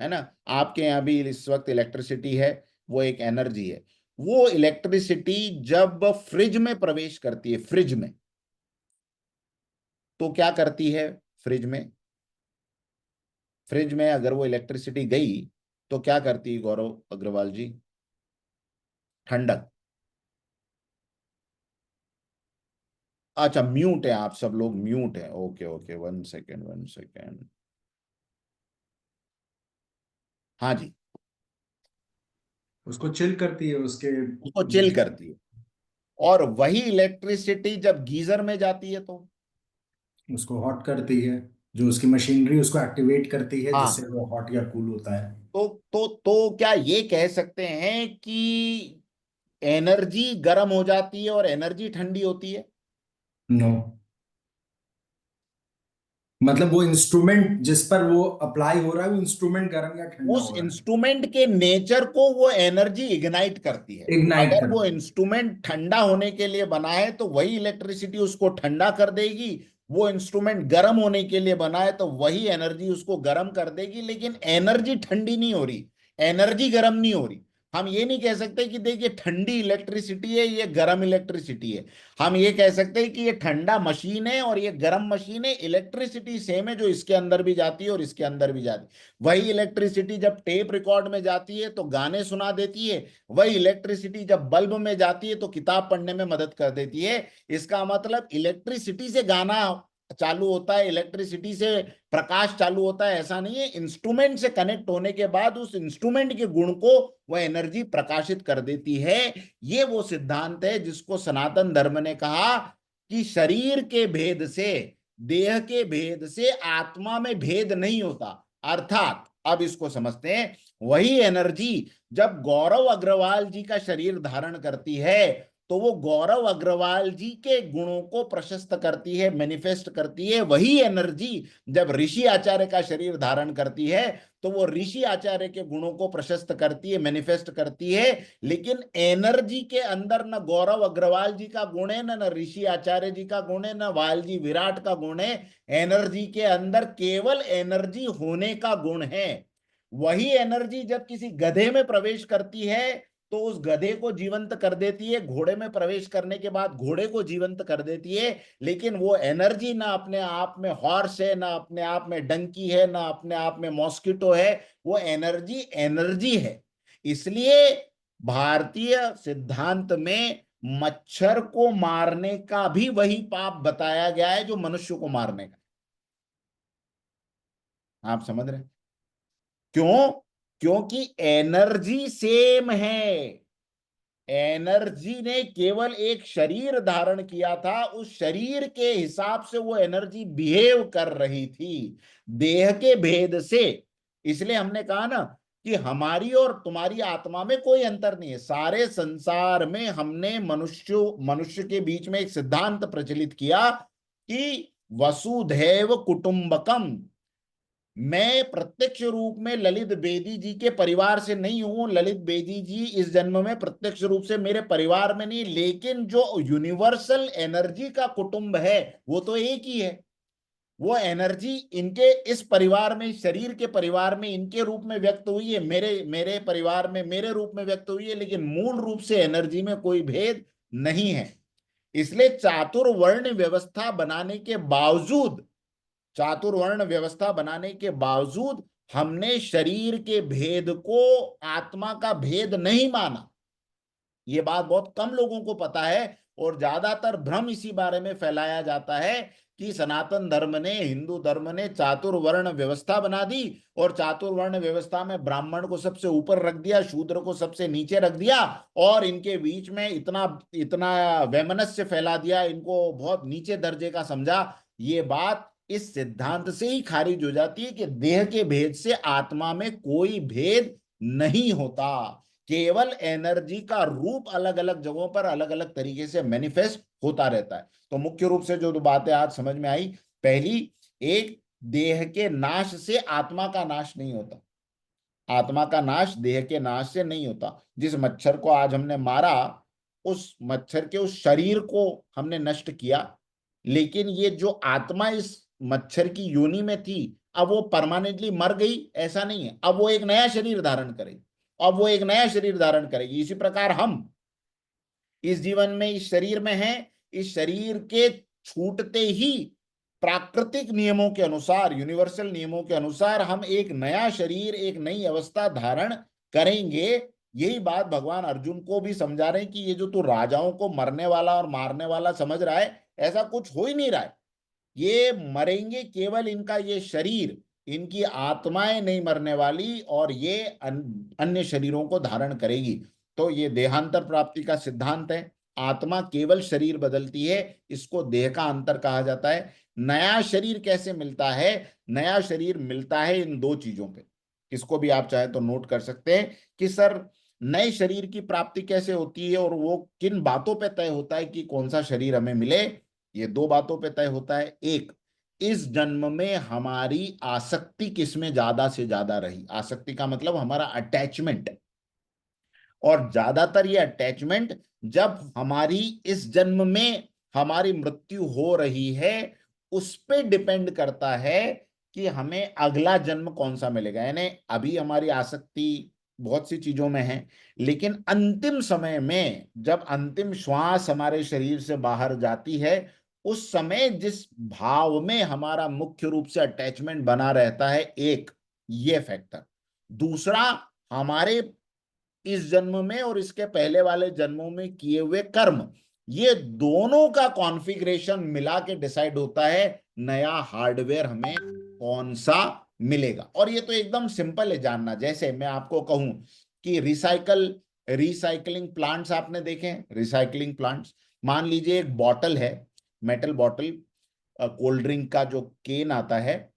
है ना? आपके यहाँ भी इस वक्त इलेक्ट्रिसिटी है, वो एक एनर्जी है। वो इलेक्ट्रिसिटी जब फ्रिज में प्रवेश करती है, फ्रिज में, तो क्या करती है? फ्रिज में, फ्रिज में अगर वो इलेक्ट्रिसिटी गई तो क्या करती है गौरव अग्रवाल जी? ठंडक। अच्छा, म्यूट है, आप सब लोग म्यूट है। Okay okay, 1 second 1 second. हाँ जी। उसको चिल करती है उसके। उसको चिल करती है। और वही इलेक्ट्रिसिटी जब गीजर में जाती है तो? उसको हॉट करती है, जो उसकी मशीनरी उसको एक्टिवेट करती है जिससे हाँ। वो हॉट या कूल होता है। तो क्या ये कह सकते हैं कि एनर्जी गर्म हो जाती है और एनर्जी ठंडी होती है? नो, मतलब वो इंस्ट्रूमेंट जिस पर वो अप्लाई हो रहा है वो इंस्ट्रूमेंट गर्म या ठंडा उस हो रहा है। इंस्ट्रूमेंट के नेचर को वो एनर्जी इग्नाइट करती है। इग्नाइट अगर वो करती है। इंस्ट्रूमेंट ठंडा होने के लिए बना है तो वही इलेक्ट्रिसिटी उसको ठंडा कर देगी। वो इंस्ट्रूमेंट गर्म होने के लिए बना है तो वही एनर्जी उसको गर्म कर देगी। लेकिन एनर्जी ठंडी नहीं हो रही, एनर्जी गर्म नहीं हो रही। हम ये नहीं कह सकते कि देखिए ठंडी इलेक्ट्रिसिटी है, ये गर्म इलेक्ट्रिसिटी है। हम ये कह सकते हैं कि ये ठंडा मशीन है और ये गर्म मशीन है। इलेक्ट्रिसिटी सेम है, जो इसके अंदर भी जाती है और इसके अंदर भी जाती है। वही इलेक्ट्रिसिटी जब टेप रिकॉर्ड में जाती है तो गाने सुना देती है। वही इलेक्ट्रिसिटी जब बल्ब में जाती है तो किताब पढ़ने में मदद कर देती है। इसका मतलब इलेक्ट्रिसिटी से गाना चालू होता है, इलेक्ट्रिसिटी से प्रकाश चालू होता है, ऐसा नहीं है। इंस्ट्रूमेंट से कनेक्ट होने के बाद उस इंस्ट्रूमेंट के गुण को वह एनर्जी प्रकाशित कर देती है। ये वो सिद्धांत है जिसको सनातन धर्म ने कहा कि शरीर के भेद से, देह के भेद से आत्मा में भेद नहीं होता। अर्थात अब इसको समझते हैं, वही एनर्जी जब गौरव अग्रवाल जी का शरीर धारण करती है तो वो गौरव अग्रवाल जी के गुणों को प्रशस्त करती है, मैनिफेस्ट करती है। वही एनर्जी जब ऋषि आचार्य का शरीर धारण करती है तो वो ऋषि आचार्य के गुणों को प्रशस्त करती है, मैनिफेस्ट करती है। लेकिन एनर्जी के अंदर न गौरव अग्रवाल जी का गुण है, न ऋषि आचार्य जी का गुण है, न वालजी विराट का गुण है। एनर्जी के अंदर केवल एनर्जी होने का गुण है। वही एनर्जी जब किसी गधे में प्रवेश करती है तो उस गधे को जीवंत कर देती है, घोड़े में प्रवेश करने के बाद घोड़े को जीवंत कर देती है। लेकिन वो एनर्जी ना अपने आप में हॉर्स है, ना अपने आप में डंकी है, ना अपने आप में मॉस्किटो है। वो एनर्जी एनर्जी है। इसलिए भारतीय सिद्धांत में मच्छर को मारने का भी वही पाप बताया गया है जो मनुष्य को मारने का। आप समझ रहे हैं? क्यों? क्योंकि एनर्जी सेम है। एनर्जी ने केवल एक शरीर धारण किया था, उस शरीर के हिसाब से वो एनर्जी बिहेव कर रही थी, देह के भेद से। इसलिए हमने कहा ना कि हमारी और तुम्हारी आत्मा में कोई अंतर नहीं है। सारे संसार में हमने मनुष्य मनुष्य के बीच में एक सिद्धांत प्रचलित किया कि वसुधैव कुटुंबकम, मैं प्रत्यक्ष रूप में ललित बेदी जी के परिवार से नहीं हूं, ललित बेदी जी इस जन्म में प्रत्यक्ष रूप से मेरे परिवार में नहीं, लेकिन जो यूनिवर्सल एनर्जी का कुटुंब है वो तो एक ही है। वो एनर्जी इनके इस परिवार में, शरीर के परिवार में इनके रूप में व्यक्त हुई है, मेरे मेरे परिवार में मेरे रूप में व्यक्त हुई है, लेकिन मूल रूप से एनर्जी में कोई भेद नहीं है। इसलिए चातुर्वर्ण व्यवस्था बनाने के बावजूद, चातुर्वर्ण व्यवस्था बनाने के बावजूद हमने शरीर के भेद को आत्मा का भेद नहीं माना। ये बात बहुत कम लोगों को पता है, और ज्यादातर भ्रम इसी बारे में फैलाया जाता है कि सनातन धर्म ने, हिंदू धर्म ने चातुर्वर्ण व्यवस्था बना दी, और चातुर्वर्ण व्यवस्था में ब्राह्मण को सबसे ऊपर रख दिया, शूद्र को सबसे नीचे रख दिया, और इनके बीच में इतना इतना वैमनस्य फैला दिया, इनको बहुत नीचे दर्जे का समझा। ये बात इस सिद्धांत से ही खारिज हो जाती है कि देह के भेद से आत्मा में कोई भेद नहीं होता, केवल एनर्जी का रूप अलग अलग जगहों पर अलग अलग तरीके से मैनिफेस्ट होता रहता है। तो मुख्य रूप से जो बातें आज समझ में आई, पहली, एक, देह के नाश से आत्मा का नाश नहीं होता, आत्मा का नाश देह के नाश से नहीं होता। जिस मच्छर को आज हमने मारा, उस मच्छर के उस शरीर को हमने नष्ट किया, लेकिन ये जो आत्मा इस मच्छर की योनि में थी, अब वो परमानेंटली मर गई ऐसा नहीं है, अब वो एक नया शरीर धारण करेगी, अब वो एक नया शरीर धारण करेगी। इसी प्रकार हम इस जीवन में इस शरीर में हैं, इस शरीर के छूटते ही प्राकृतिक नियमों के अनुसार, यूनिवर्सल नियमों के अनुसार हम एक नया शरीर, एक नई अवस्था धारण करेंगे। यही बात भगवान अर्जुन को भी समझा रहे हैं कि ये जो तू राजाओं को मरने वाला और मारने वाला समझ रहा है, ऐसा कुछ हो ही नहीं रहा है। ये मरेंगे केवल इनका ये शरीर, इनकी आत्माएं नहीं मरने वाली, और ये अन्य शरीरों को धारण करेगी। तो ये देहांतर प्राप्ति का सिद्धांत है। आत्मा केवल शरीर बदलती है, इसको देह का अंतर कहा जाता है। नया शरीर कैसे मिलता है? नया शरीर मिलता है इन दो चीजों पे। इसको भी आप चाहे तो नोट कर सकते हैं कि सर, नए शरीर की प्राप्ति कैसे होती है और वो किन बातों पे तय होता है कि कौन सा शरीर हमें मिले। ये दो बातों पे तय होता है। एक, इस जन्म में हमारी आसक्ति किसमें ज्यादा से ज्यादा रही। आसक्ति का मतलब हमारा अटैचमेंट, और ज्यादातर ये अटैचमेंट जब हमारी इस जन्म में हमारी मृत्यु हो रही है, उस पे डिपेंड करता है कि हमें अगला जन्म कौन सा मिलेगा। यानी अभी हमारी आसक्ति बहुत सी चीजों में है, लेकिन अंतिम समय में जब अंतिम श्वास हमारे शरीर से बाहर जाती है, उस समय जिस भाव में हमारा मुख्य रूप से अटैचमेंट बना रहता है, एक ये फैक्टर। दूसरा, हमारे इस जन्म में और इसके पहले वाले जन्मों में किए हुए कर्म, ये दोनों का कॉन्फ़िगरेशन मिला के डिसाइड होता है नया हार्डवेयर हमें कौन सा मिलेगा। और ये तो एकदम सिंपल है जानना। जैसे मैं आपको कहूं कि रिसाइकलिंग प्लांट्स आपने देखे हैं? रिसाइकलिंग प्लांट्स, मान लीजिए एक बॉटल है, मेटल बॉटल, कोल्ड ड्रिंक का जो केन आता है,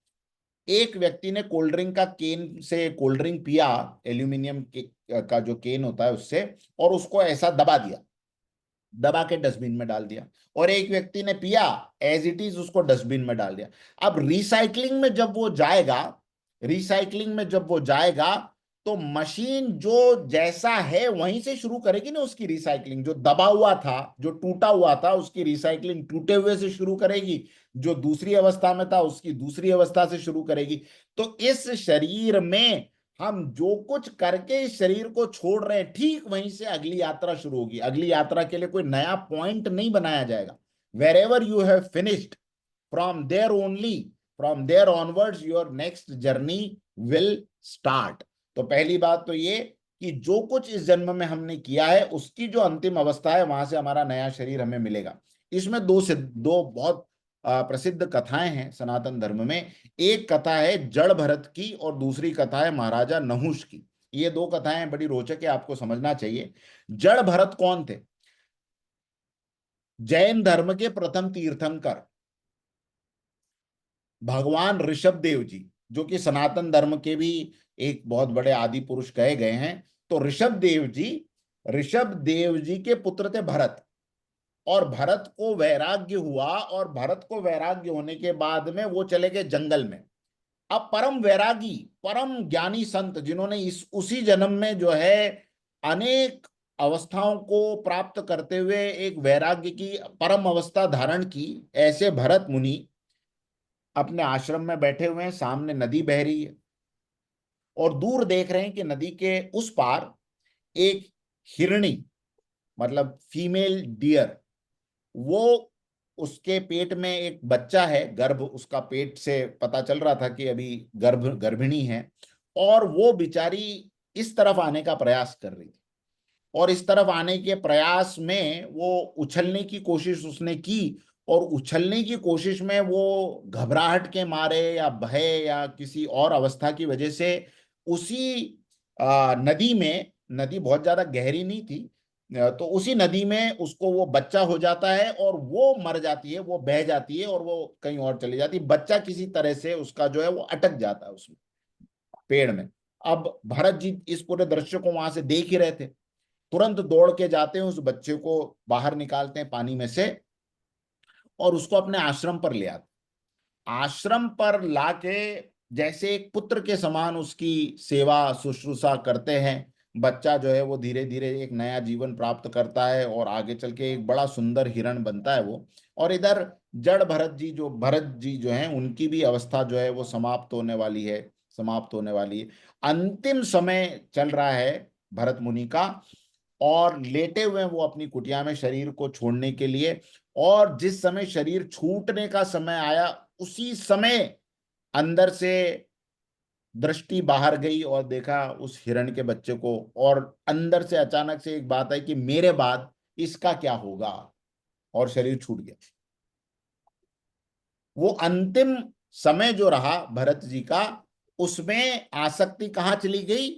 एक व्यक्ति ने कोल्ड ड्रिंक का केन से कोल्ड ड्रिंक पिया, एल्यूमिनियम का जो केन होता है उससे, और उसको ऐसा दबा दिया, दबा के डस्टबिन में डाल दिया। और एक व्यक्ति ने पिया, एज इट इज उसको डस्टबिन में डाल दिया। अब रिसाइकलिंग में जब वो जाएगा, रिसाइकलिंग में जब वो जाएगा, तो मशीन जो जैसा है वहीं से शुरू करेगी ना उसकी रिसाइकलिंग। जो दबा हुआ था, जो टूटा हुआ था, उसकी रिसाइकलिंग टूटे हुए से शुरू करेगी, जो दूसरी अवस्था में था उसकी दूसरी अवस्था से शुरू करेगी। तो इस शरीर में हम जो कुछ करके इस शरीर को छोड़ रहे हैं, ठीक वहीं से अगली यात्रा शुरू होगी। अगली यात्रा के लिए कोई नया पॉइंट नहीं बनाया जाएगा। Wherever you have finished, from there only, from there onwards your next journey will start. तो पहली बात तो ये कि जो कुछ इस जन्म में हमने किया है उसकी जो अंतिम अवस्था है, वहां से हमारा नया शरीर हमें मिलेगा। इसमें दो बहुत प्रसिद्ध कथाएं हैं सनातन धर्म में। एक कथा है जड़ भरत की और दूसरी कथा है महाराजा नहुष की। ये दो कथाएं बड़ी रोचक है, आपको समझना चाहिए। जड़ भरत कौन थे? जैन धर्म के प्रथम तीर्थंकर भगवान ऋषभ देव जी, जो कि सनातन धर्म के भी एक बहुत बड़े आदि पुरुष कहे गए हैं। तो ऋषभ देव जी के पुत्र थे भरत। और भरत को वैराग्य हुआ, और भरत को वैराग्य होने के बाद में वो चले गए जंगल में। अब परम वैरागी, परम ज्ञानी संत जिन्होंने इस उसी जन्म में जो है अनेक अवस्थाओं को प्राप्त करते हुए एक वैराग्य की परम अवस्था धारण की, ऐसे भरत मुनि अपने आश्रम में बैठे हुए हैं। सामने नदी बह रही है और दूर देख रहे हैं कि नदी के उस पार एक हिरणी, मतलब फीमेल डियर, वो, उसके पेट में एक बच्चा है, गर्भ उसका पेट से पता चल रहा था कि अभी गर्भिणी है। और वो बेचारी इस तरफ आने का प्रयास कर रही थी, और इस तरफ आने के प्रयास में वो उछलने की कोशिश उसने की, और उछलने की कोशिश में वो घबराहट के मारे या भय या किसी और अवस्था की वजह से उसी नदी में, नदी बहुत ज्यादा गहरी नहीं थी, तो उसी नदी में उसको वो बच्चा हो जाता है और वो मर जाती है, वो बह जाती है और वो कहीं और चली जाती है। बच्चा किसी तरह से उसका जो है वो अटक जाता है उसमें, पेड़ में। अब भरत जी इस पूरे दृश्य को वहां से देख ही रहे थे, तुरंत दौड़ के जाते हैं, उस बच्चे को बाहर निकालते हैं पानी में से और उसको अपने आश्रम पर ले आते। आश्रम पर लाके जैसे एक पुत्र के समान उसकी सेवा शुश्रूषा करते हैं। बच्चा जो है वो धीरे धीरे एक नया जीवन प्राप्त करता है और आगे चल के एक बड़ा सुंदर हिरण बनता है वो। और इधर जड़ भरत जी जो हैं उनकी भी अवस्था जो है वो समाप्त होने वाली है, समाप्त होने वाली है। अंतिम समय चल रहा है भरत मुनि का, और लेटे हुए वो अपनी कुटिया में शरीर को छोड़ने के लिए। और जिस समय शरीर छूटने का समय आया, उसी समय अंदर से दृष्टि बाहर गई और देखा उस हिरण के बच्चे को, और अंदर से अचानक से एक बात आई कि मेरे बाद इसका क्या होगा, और शरीर छूट गया। वो अंतिम समय जो रहा भरत जी का, उसमें आसक्ति कहां चली गई?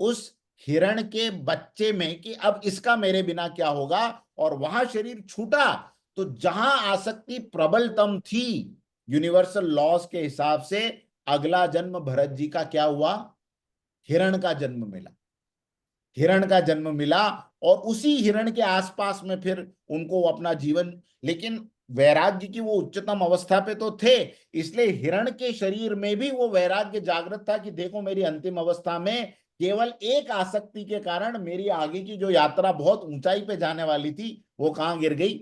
उस हिरण के बच्चे में, कि अब इसका मेरे बिना क्या होगा। और वहां शरीर छूटा, तो जहां आसक्ति प्रबलतम थी, यूनिवर्सल लॉज के हिसाब से अगला जन्म भरत जी का क्या हुआ? हिरण का जन्म मिला, हिरण का जन्म मिला। और उसी हिरण के आसपास में फिर उनको अपना जीवन, लेकिन वैराग्य की वो उच्चतम अवस्था पे तो थे, इसलिए हिरण के शरीर में भी वो वैराग्य जागृत था कि देखो मेरी अंतिम अवस्था में केवल एक आसक्ति के कारण मेरी आगे की जो यात्रा बहुत ऊंचाई पे जाने वाली थी, वो कहां गिर गई,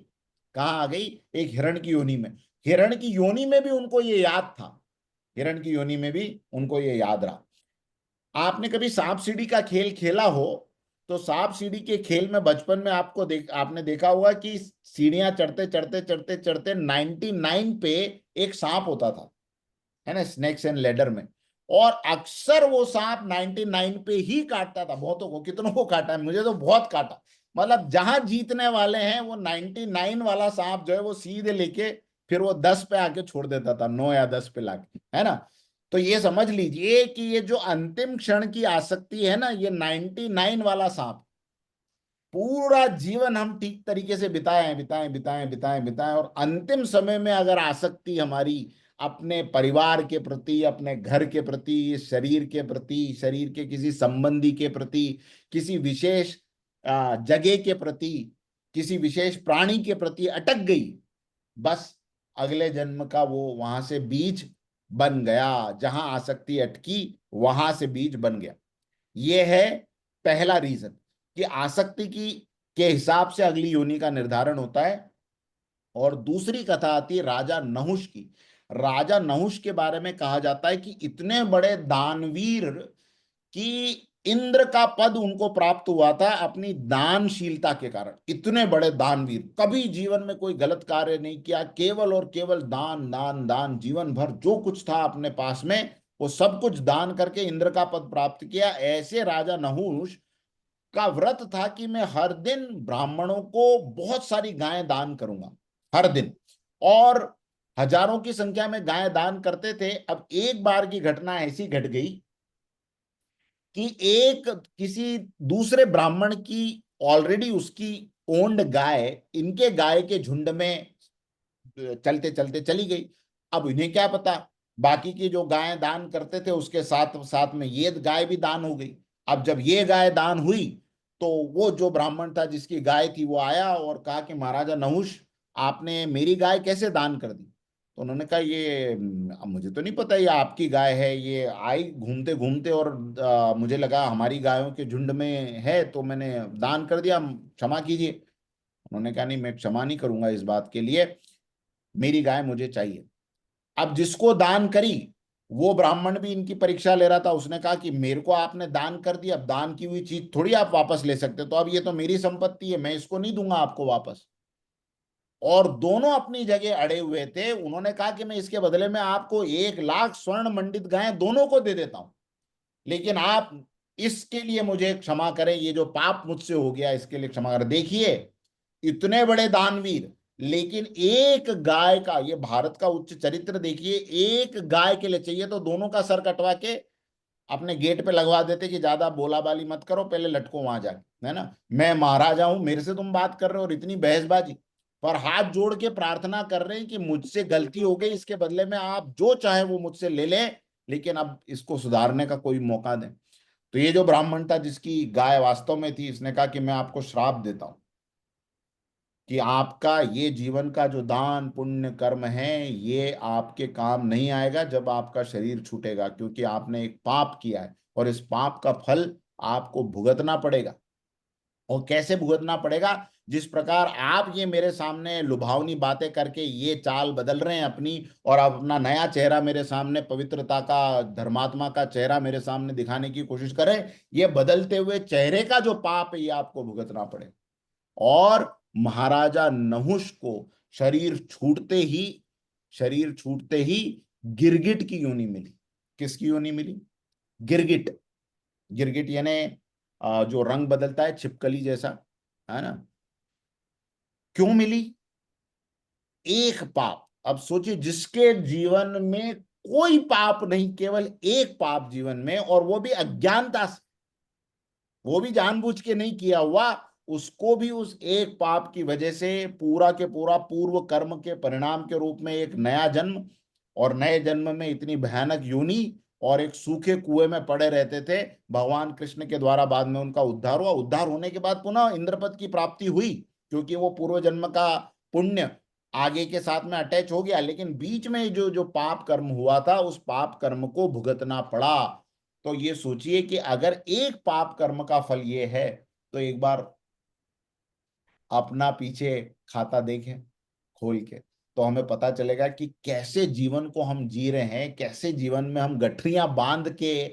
कहां आ गई? एक हिरण की योनि में। हिरण की योनि में भी उनको ये याद था, हिरण की योनि में भी उनको ये याद रहा। आपने कभी सांप सीढ़ी का खेल खेला हो, तो सांप सीढ़ी के खेल में बचपन में आपने देखा होगा कि सीढ़ियां चढ़ते चढ़ते चढ़ते चढ़ते 99 पे एक सांप होता था, है ना, स्नेक्स एंड लेडर में। और अक्सर वो सांप 99 पे ही काटता था बहुतों को। कितनों को काटा है? मुझे तो बहुत काटा। मतलब जहां जीतने वाले हैं वो 99 वाला सांप जो है वो सीधे लेके फिर वो 10 पे आके छोड़ देता था, 9 या 10 पे लाके, है ना। तो ये समझ लीजिए कि ये जो अंतिम क्षण की आसक्ति है ना, ये 99 वाला सांप। पूरा जीवन हम ठीक तरीके से बिताएं बिताएं बिताएं बिताएं बिताएं, और अंतिम समय में अगर आसक्ति हमारी अपने परिवार के प्रति, अपने घर के प्रति, शरीर के प्रति, शरीर के किसी संबंधी के प्रति, किसी विशेष जगह के प्रति, किसी विशेष प्राणी के प्रति अटक गई, बस अगले जन्म का वो वहां से बीज बन गया। जहां आसक्ति अटकी वहां से बीज बन गया। ये है पहला रीजन, कि आसक्ति की के हिसाब से अगली योनि का निर्धारण होता है। और दूसरी कथा आती है राजा नहुष की। राजा नहुष के बारे में कहा जाता है कि इतने बड़े दानवीर कि इंद्र का पद उनको प्राप्त हुआ था अपनी दानशीलता के कारण। इतने बड़े दानवीर, कभी जीवन में कोई गलत कार्य नहीं किया, केवल और केवल दान दान दान, जीवन भर जो कुछ था अपने पास में वो सब कुछ दान करके इंद्र का पद प्राप्त किया। ऐसे राजा नहुष का व्रत था कि मैं हर दिन ब्राह्मणों को बहुत सारी गायें दान करूंगा, हर दिन। और हजारों की संख्या में गायें दान करते थे। अब एक बार की घटना ऐसी घट गई कि एक किसी दूसरे ब्राह्मण की ऑलरेडी उसकी ओन्ड गाय इनके गाय के झुंड में चलते चलते चली गई। अब इन्हें क्या पता, बाकी की जो गायें दान करते थे उसके साथ साथ में ये गाय भी दान हो गई। अब जब ये गाय दान हुई, तो वो जो ब्राह्मण था जिसकी गाय थी वो आया और कहा कि महाराजा नहुष, आपने मेरी गाय कैसे दान कर दी? तो उन्होंने कहा ये अब मुझे तो नहीं पता ये आपकी गाय है, ये आई घूमते घूमते और मुझे लगा हमारी गायों के झुंड में है तो मैंने दान कर दिया, क्षमा कीजिए। उन्होंने कहा नहीं, मैं क्षमा नहीं करूंगा इस बात के लिए, मेरी गाय मुझे चाहिए। अब जिसको दान करी वो ब्राह्मण भी इनकी परीक्षा ले रहा था, उसने कहा कि मेरे को आपने दान कर दिया, अब दान की हुई चीज थोड़ी आप वापस ले सकते, तो अब ये तो मेरी संपत्ति है, मैं इसको नहीं दूंगा आपको वापस। और दोनों अपनी जगह अड़े हुए थे। उन्होंने कहा कि मैं इसके बदले में आपको 1 लाख स्वर्ण मंडित गायें दोनों को दे देता हूं, लेकिन आप इसके लिए मुझे क्षमा करें, ये जो पाप मुझसे हो गया इसके लिए क्षमा करें। देखिए इतने बड़े दानवीर, लेकिन एक गाय का, ये भारत का उच्च चरित्र देखिए, एक गाय के लिए चाहिए तो दोनों का सर कटवा के अपने गेट पे लगवा देते कि ज्यादा बोला बाली मत करो, पहले लटको वहां जाके, है ना, मैं महाराजा हूं, मेरे से तुम बात कर रहे हो और इतनी बहसबाजी। पर हाथ जोड़ के प्रार्थना कर रहे हैं कि मुझसे गलती हो गई, इसके बदले में आप जो चाहे वो मुझसे ले लें, लेकिन अब इसको सुधारने का कोई मौका दें। तो ये जो ब्राह्मण था जिसकी गाय वास्तव में थी, इसने कहा कि मैं आपको श्राप देता हूं कि आपका ये जीवन का जो दान पुण्य कर्म है ये आपके काम नहीं आएगा जब आपका शरीर छूटेगा, क्योंकि आपने एक पाप किया है और इस पाप का फल आपको भुगतना पड़ेगा। और कैसे भुगतना पड़ेगा? जिस प्रकार आप ये मेरे सामने लुभावनी बातें करके ये चाल बदल रहे हैं अपनी, और आप अपना नया चेहरा मेरे सामने, पवित्रता का, धर्मात्मा का चेहरा मेरे सामने दिखाने की कोशिश करें, ये बदलते हुए चेहरे का जो पाप है ये आपको भुगतना पड़ेगा। और महाराजा नहुष को शरीर छूटते ही गिरगिट की योनि मिली। किसकी योनि मिली? गिरगिट। गिरगिट यानी जो रंग बदलता है छिपकली जैसा, है ना। क्यों मिली? एक पाप। अब सोचिए जिसके जीवन में कोई पाप नहीं, केवल एक पाप जीवन में, और वो भी अज्ञानता से, वो भी जानबूझ के नहीं किया हुआ, उसको भी उस एक पाप की वजह से पूरा के पूरा पूर्व कर्म के परिणाम के रूप में एक नया जन्म, और नए जन्म में इतनी भयानक योनि, और एक सूखे कुएं में पड़े रहते थे। भगवान कृष्ण के द्वारा बाद में उनका उद्धार हुआ। उद्धार होने के बाद पुनः इंद्रपद की प्राप्ति हुई, क्योंकि वो पूर्व जन्म का पुण्य आगे के साथ में अटैच हो गया, लेकिन बीच में जो जो पाप कर्म हुआ था उस पाप कर्म को भुगतना पड़ा। तो ये सोचिए कि अगर एक पाप कर्म का फल ये है, तो एक बार अपना पीछे खाता देखें खोल के, तो हमें पता चलेगा कि कैसे जीवन को हम जी रहे हैं, कैसे जीवन में हम गठरियां बांध के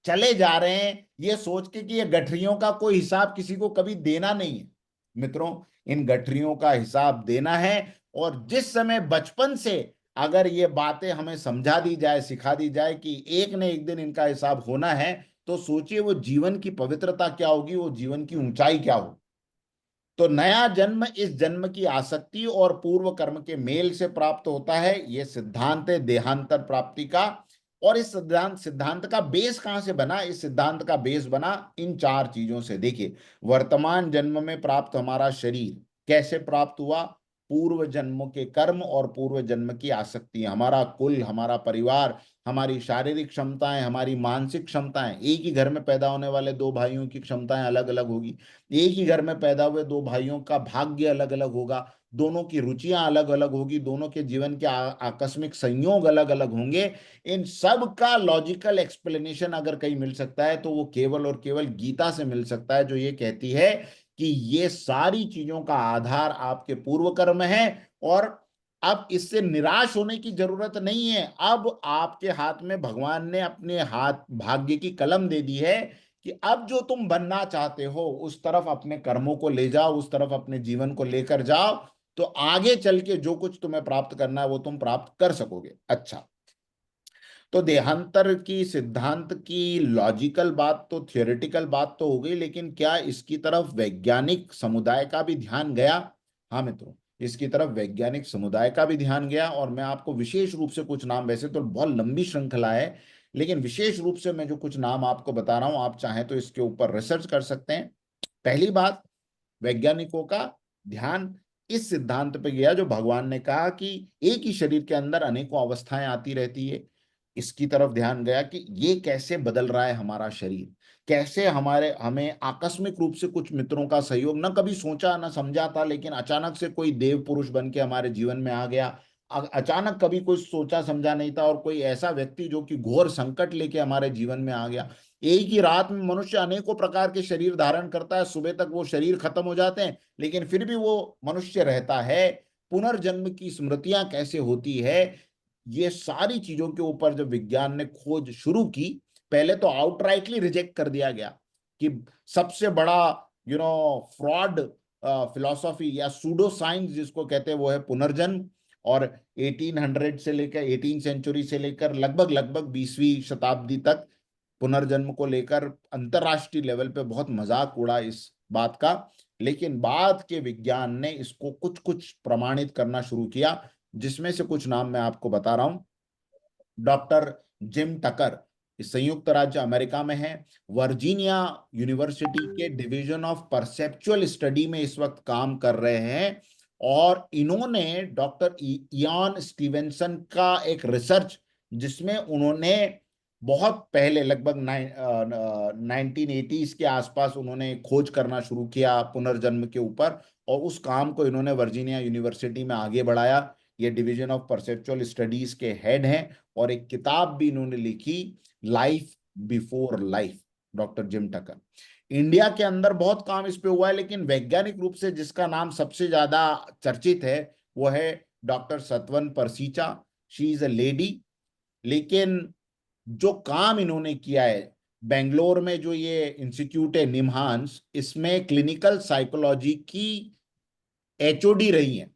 चले जा रहे हैं, ये सोच के कि ये गठरियों का कोई हिसाब किसी को कभी देना नहीं है। मित्रों, इन गठरियों का हिसाब देना है। और जिस समय बचपन से अगर ये बातें हमें समझा दी जाए, सिखा दी जाए कि एक न एक दिन इनका हिसाब होना है, तो सोचिए वो जीवन की पवित्रता क्या होगी, वो जीवन की ऊंचाई क्या होगी। तो नया जन्म इस जन्म की आसक्ति और पूर्व कर्म के मेल से प्राप्त होता है, यह सिद्धांत है देहांतर प्राप्ति का। और इस सिद्धांत का बेस कहां से बना? इस सिद्धांत का बेस बना इन 4 चीजों से। देखिए, वर्तमान जन्म में प्राप्त हमारा शरीर कैसे प्राप्त हुआ? पूर्व जन्मों के कर्म और पूर्व जन्म की आसक्ति। हमारा कुल, हमारा परिवार, हमारी शारीरिक क्षमताएं, हमारी मानसिक क्षमताएं, एक ही घर में पैदा होने वाले 2 भाइयों की क्षमताएं अलग अलग होगी, एक ही घर में पैदा हुए 2 भाइयों का भाग्य अलग अलग होगा, दोनों की रुचियां अलग अलग होगी, दोनों के जीवन के आकस्मिक संयोग अलग अलग होंगे। इन सब का लॉजिकल एक्सप्लेनेशन अगर कहीं मिल सकता है तो वो केवल और केवल गीता से मिल सकता है, जो ये कहती है कि ये सारी चीजों का आधार आपके पूर्व कर्म है। और अब इससे निराश होने की जरूरत नहीं है। अब आपके हाथ में भगवान ने अपने हाथ भाग्य की कलम दे दी है कि अब जो तुम बनना चाहते हो उस तरफ अपने कर्मों को ले जाओ, उस तरफ अपने जीवन को लेकर जाओ, तो आगे चल के जो कुछ तुम्हें प्राप्त करना है वो तुम प्राप्त कर सकोगे। अच्छा, तो देहांतर की सिद्धांत की लॉजिकल बात तो, थियोरेटिकल बात तो हो गई, लेकिन क्या इसकी तरफ वैज्ञानिक समुदाय का भी ध्यान गया? हाँ मित्रों, इसकी तरफ वैज्ञानिक समुदाय का भी ध्यान गया। और मैं आपको विशेष रूप से कुछ नाम, वैसे तो बहुत लंबी श्रृंखला है, लेकिन विशेष रूप से मैं जो कुछ नाम आपको बता रहा हूं, आप चाहें तो इसके ऊपर रिसर्च कर सकते हैं। पहली बात, वैज्ञानिकों का ध्यान इस सिद्धांत पे गया जो भगवान ने कहा कि एक ही शरीर के अंदर अनेकों अवस्थाएं आती रहती है। इसकी तरफ ध्यान गया कि ये कैसे बदल रहा है हमारा शरीर, कैसे हमें आकस्मिक रूप से कुछ मित्रों का सहयोग, न कभी सोचा न समझा था, लेकिन अचानक से कोई देव पुरुष बन के हमारे जीवन में आ गया, अचानक कभी कोई सोचा समझा नहीं था, और कोई ऐसा व्यक्ति जो कि घोर संकट लेके हमारे जीवन में आ गया। एक ही रात में मनुष्य अनेकों प्रकार के शरीर धारण करता है, सुबह तक वो शरीर खत्म हो जाते हैं, लेकिन फिर भी वो मनुष्य रहता है। पुनर्जन्म की स्मृतियां कैसे होती है, ये सारी चीजों के ऊपर जब विज्ञान ने खोज शुरू की, पहले तो आउटराइटली रिजेक्ट कर दिया गया कि सबसे बड़ा फ्रॉड फिलॉसफी या सूडो साइंस जिसको कहते हैं वो है पुनर्जन्म। और 1800 से लेकर 18 सेंचुरी से लेकर लगभग लगभग 20वीं शताब्दी तक पुनर्जन्म को लेकर अंतरराष्ट्रीय लेवल पे बहुत मजाक उड़ा इस बात का। लेकिन बाद के विज्ञान ने इसको कुछ कुछ प्रमाणित करना शुरू किया, जिसमें से कुछ नाम मैं आपको बता रहा हूं। डॉक्टर जिम टकर इस संयुक्त राज्य अमेरिका में है, वर्जीनिया यूनिवर्सिटी के डिवीजन ऑफ परसेप्चुअल स्टडी में इस वक्त काम कर रहे हैं। और इन्होंने डॉक्टर इयान स्टीवेंसन का एक रिसर्च, जिसमें उन्होंने बहुत पहले लगभग 1980s के आसपास उन्होंने खोज करना शुरू किया पुनर्जन्म के ऊपर, और उस काम को इन्होंने वर्जीनिया यूनिवर्सिटी में आगे बढ़ाया। ये डिवीजन ऑफ परसेप्चुअल स्टडीज के हेड हैं, और एक किताब भी इन्होंने लिखी, life before life, doctor Jim Tucker. India के अंदर बहुत काम इस पे हुआ है, लेकिन वैज्ञानिक रूप से जिसका नाम सबसे ज्यादा चर्चित है वो है doctor Satwant Pasricha. She is a lady. लेकिन जो काम इन्होंने किया है बेंगलोर में, जो ये इंस्टीट्यूट है निमहांस, इसमें क्लिनिकल साइकोलॉजी की एचओडी रही है।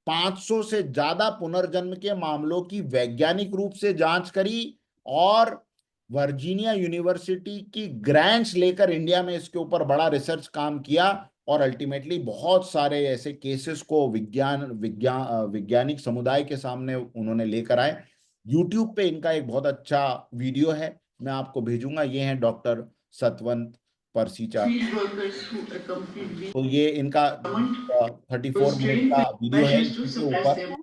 500 से ज्यादा पुनर्जन्म के मामलों की वैज्ञानिक रूप से जांच करी, और वर्जीनिया यूनिवर्सिटी की ग्रांट्स लेकर इंडिया में इसके ऊपर बड़ा रिसर्च काम किया, और अल्टीमेटली बहुत सारे ऐसे केसेस को वैज्ञानिक समुदाय के सामने उन्होंने लेकर आए। यूट्यूब पे इनका एक बहुत अच्छा वीडियो है, मैं आपको भेजूंगा। ये है डॉक्टर सतवंत परसीचा। तो ये इनका 34 मिनट का वीडियो है, इसी के ऊपर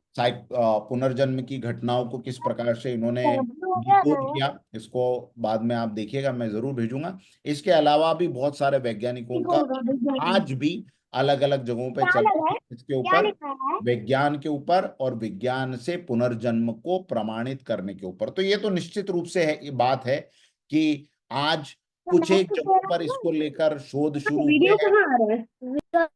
पुनर्जन्म की घटनाओं को किस प्रकार से इन्होंने डिकोड किया, इसको बाद में आप देखिएगा, मैं जरूर भेजूंगा। इसके अलावा भी बहुत सारे वैज्ञानिकों का आज भी अलग अलग जगहों पे चल रहा है इसके ऊपर, विज्ञान के ऊपर और विज्ञान से पुनर्जन्म को प्रमाणित करने के ऊपर। तो ये तो निश्चित रूप से है, ये बात है कि आज कुछ एक जगहों पर इसको लेकर शोध शुरू हुए हैं।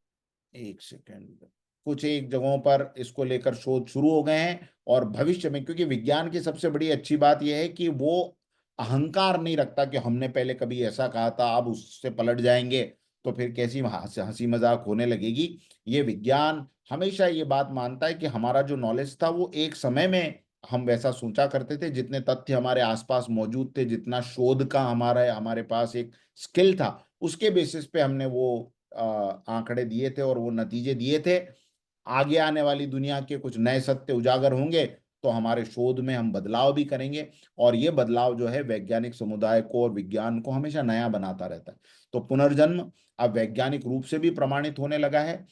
एक सेकेंड। कुछ एक जगहों पर इसको लेकर शोध शुरू हो गए हैं, और भविष्य में, क्योंकि विज्ञान की सबसे बड़ी अच्छी बात यह है कि वो अहंकार नहीं रखता कि हमने पहले कभी ऐसा कहा था, अब उससे पलट जाएंगे तो फिर कैसी हंसी मजाक होने लगेगी। ये विज्ञान हमेशा ये बात मानता है कि हमारा जो नॉलेज था वो एक समय में हम वैसा सोचा करते थे, जितने तथ्य हमारे आसपास मौजूद थे, जितना शोध का हमारे पास एक स्किल था, उसके बेसिस पे हमने वो आंकड़े दिए थे और वो नतीजे दिए थे। आगे आने वाली दुनिया के कुछ नए सत्य उजागर होंगे तो हमारे शोध में हम बदलाव भी करेंगे, और ये बदलाव जो है वैज्ञानिक समुदाय को और विज्ञान को हमेशा नया बनाता रहता है। तो पुनर्जन्म अब वैज्ञानिक रूप से भी प्रमाणित होने लगा है,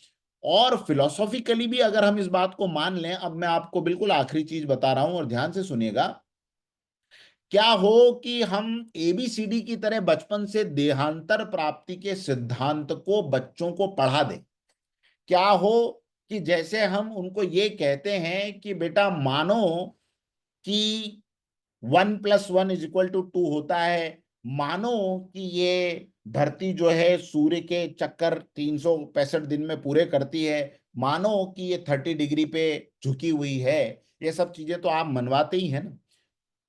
और फिलोसॉफिकली भी अगर हम इस बात को मान लें। अब मैं आपको बिल्कुल आखिरी चीज बता रहा हूं, और ध्यान से सुनिएगा। क्या हो कि हम एबीसीडी की तरह बचपन से देहांतर प्राप्ति के सिद्धांत को बच्चों को पढ़ा दें। क्या हो कि जैसे हम उनको ये कहते हैं कि बेटा मानो कि 1+1=2 होता है, मानो कि ये धरती जो है सूर्य के चक्कर 365 दिन में पूरे करती है, मानो कि ये 30 डिग्री पे झुकी हुई है। ये सब चीजें तो आप मनवाते ही है ना।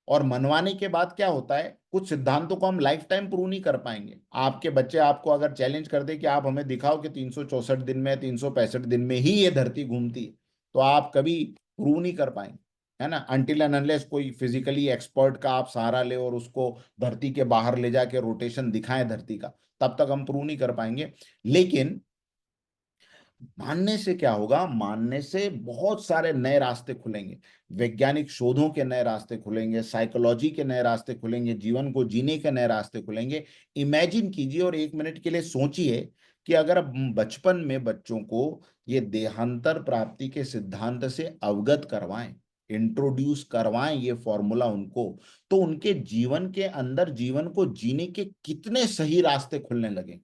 और मनवाने के बाद क्या होता है, कुछ सिद्धांतों को हम लाइफ टाइम प्रूव नहीं कर पाएंगे। आपके बच्चे आपको अगर चैलेंज कर दे कि आप हमें दिखाओ कि 364 दिन में 365 दिन में ही ये धरती घूमती है, तो आप कभी प्रूव नहीं कर पाएंगे, है ना। अनटिल एंड अनलेस कोई फिजिकली एक्सपर्ट का आप सहारा ले और उसको धरती के बाहर ले जाके रोटेशन दिखाएं धरती का, तब तक हम प्रूव नहीं कर पाएंगे। लेकिन मानने से क्या होगा, मानने से बहुत सारे नए रास्ते खुलेंगे, वैज्ञानिक शोधों के नए रास्ते खुलेंगे, साइकोलॉजी के नए रास्ते खुलेंगे, जीवन को जीने के नए रास्ते खुलेंगे। इमेजिन कीजिए और 1 मिनट के लिए सोचिए कि अगर बचपन में बच्चों को ये देहांतर प्राप्ति के सिद्धांत से अवगत करवाएं, इंट्रोड्यूस करवाएं ये फॉर्मूला उनको, तो उनके जीवन के अंदर जीवन को जीने के कितने सही रास्ते खुलने लगे।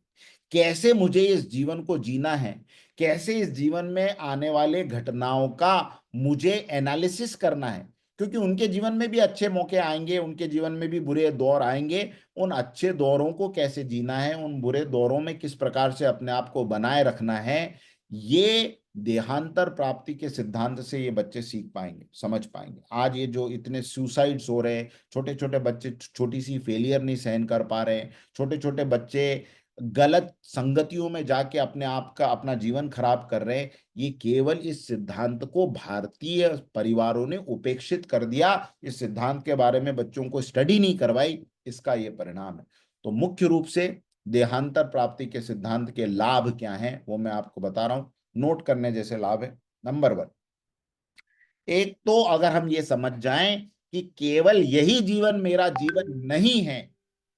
कैसे मुझे इस जीवन को जीना है, कैसे इस जीवन में आने वाले घटनाओं का मुझे एनालिसिस करना है, क्योंकि उनके जीवन में भी अच्छे मौके आएंगे, उनके जीवन में भी बुरे दौर आएंगे। उन अच्छे दौरों को कैसे जीना है, उन बुरे दौरों में किस प्रकार से अपने आप को बनाए रखना है, ये देहांतर प्राप्ति के सिद्धांत से ये बच्चे सीख पाएंगे, समझ पाएंगे। आज ये जो इतने सुसाइड्स हो रहे हैं, छोटे छोटे बच्चे छोटी सी फेलियर नहीं सहन कर पा रहे हैं, छोटे छोटे बच्चे गलत संगतियों में जाके अपने आप का अपना जीवन खराब कर रहे हैं, ये केवल इस सिद्धांत को भारतीय परिवारों ने उपेक्षित कर दिया, इस सिद्धांत के बारे में बच्चों को स्टडी नहीं करवाई, इसका ये परिणाम है। तो मुख्य रूप से देहांतर प्राप्ति के सिद्धांत के लाभ क्या हैं वो मैं आपको बता रहा हूं, नोट करने जैसे लाभ है। नंबर 1, एक तो अगर हम ये समझ जाएं कि केवल यही जीवन मेरा जीवन नहीं है,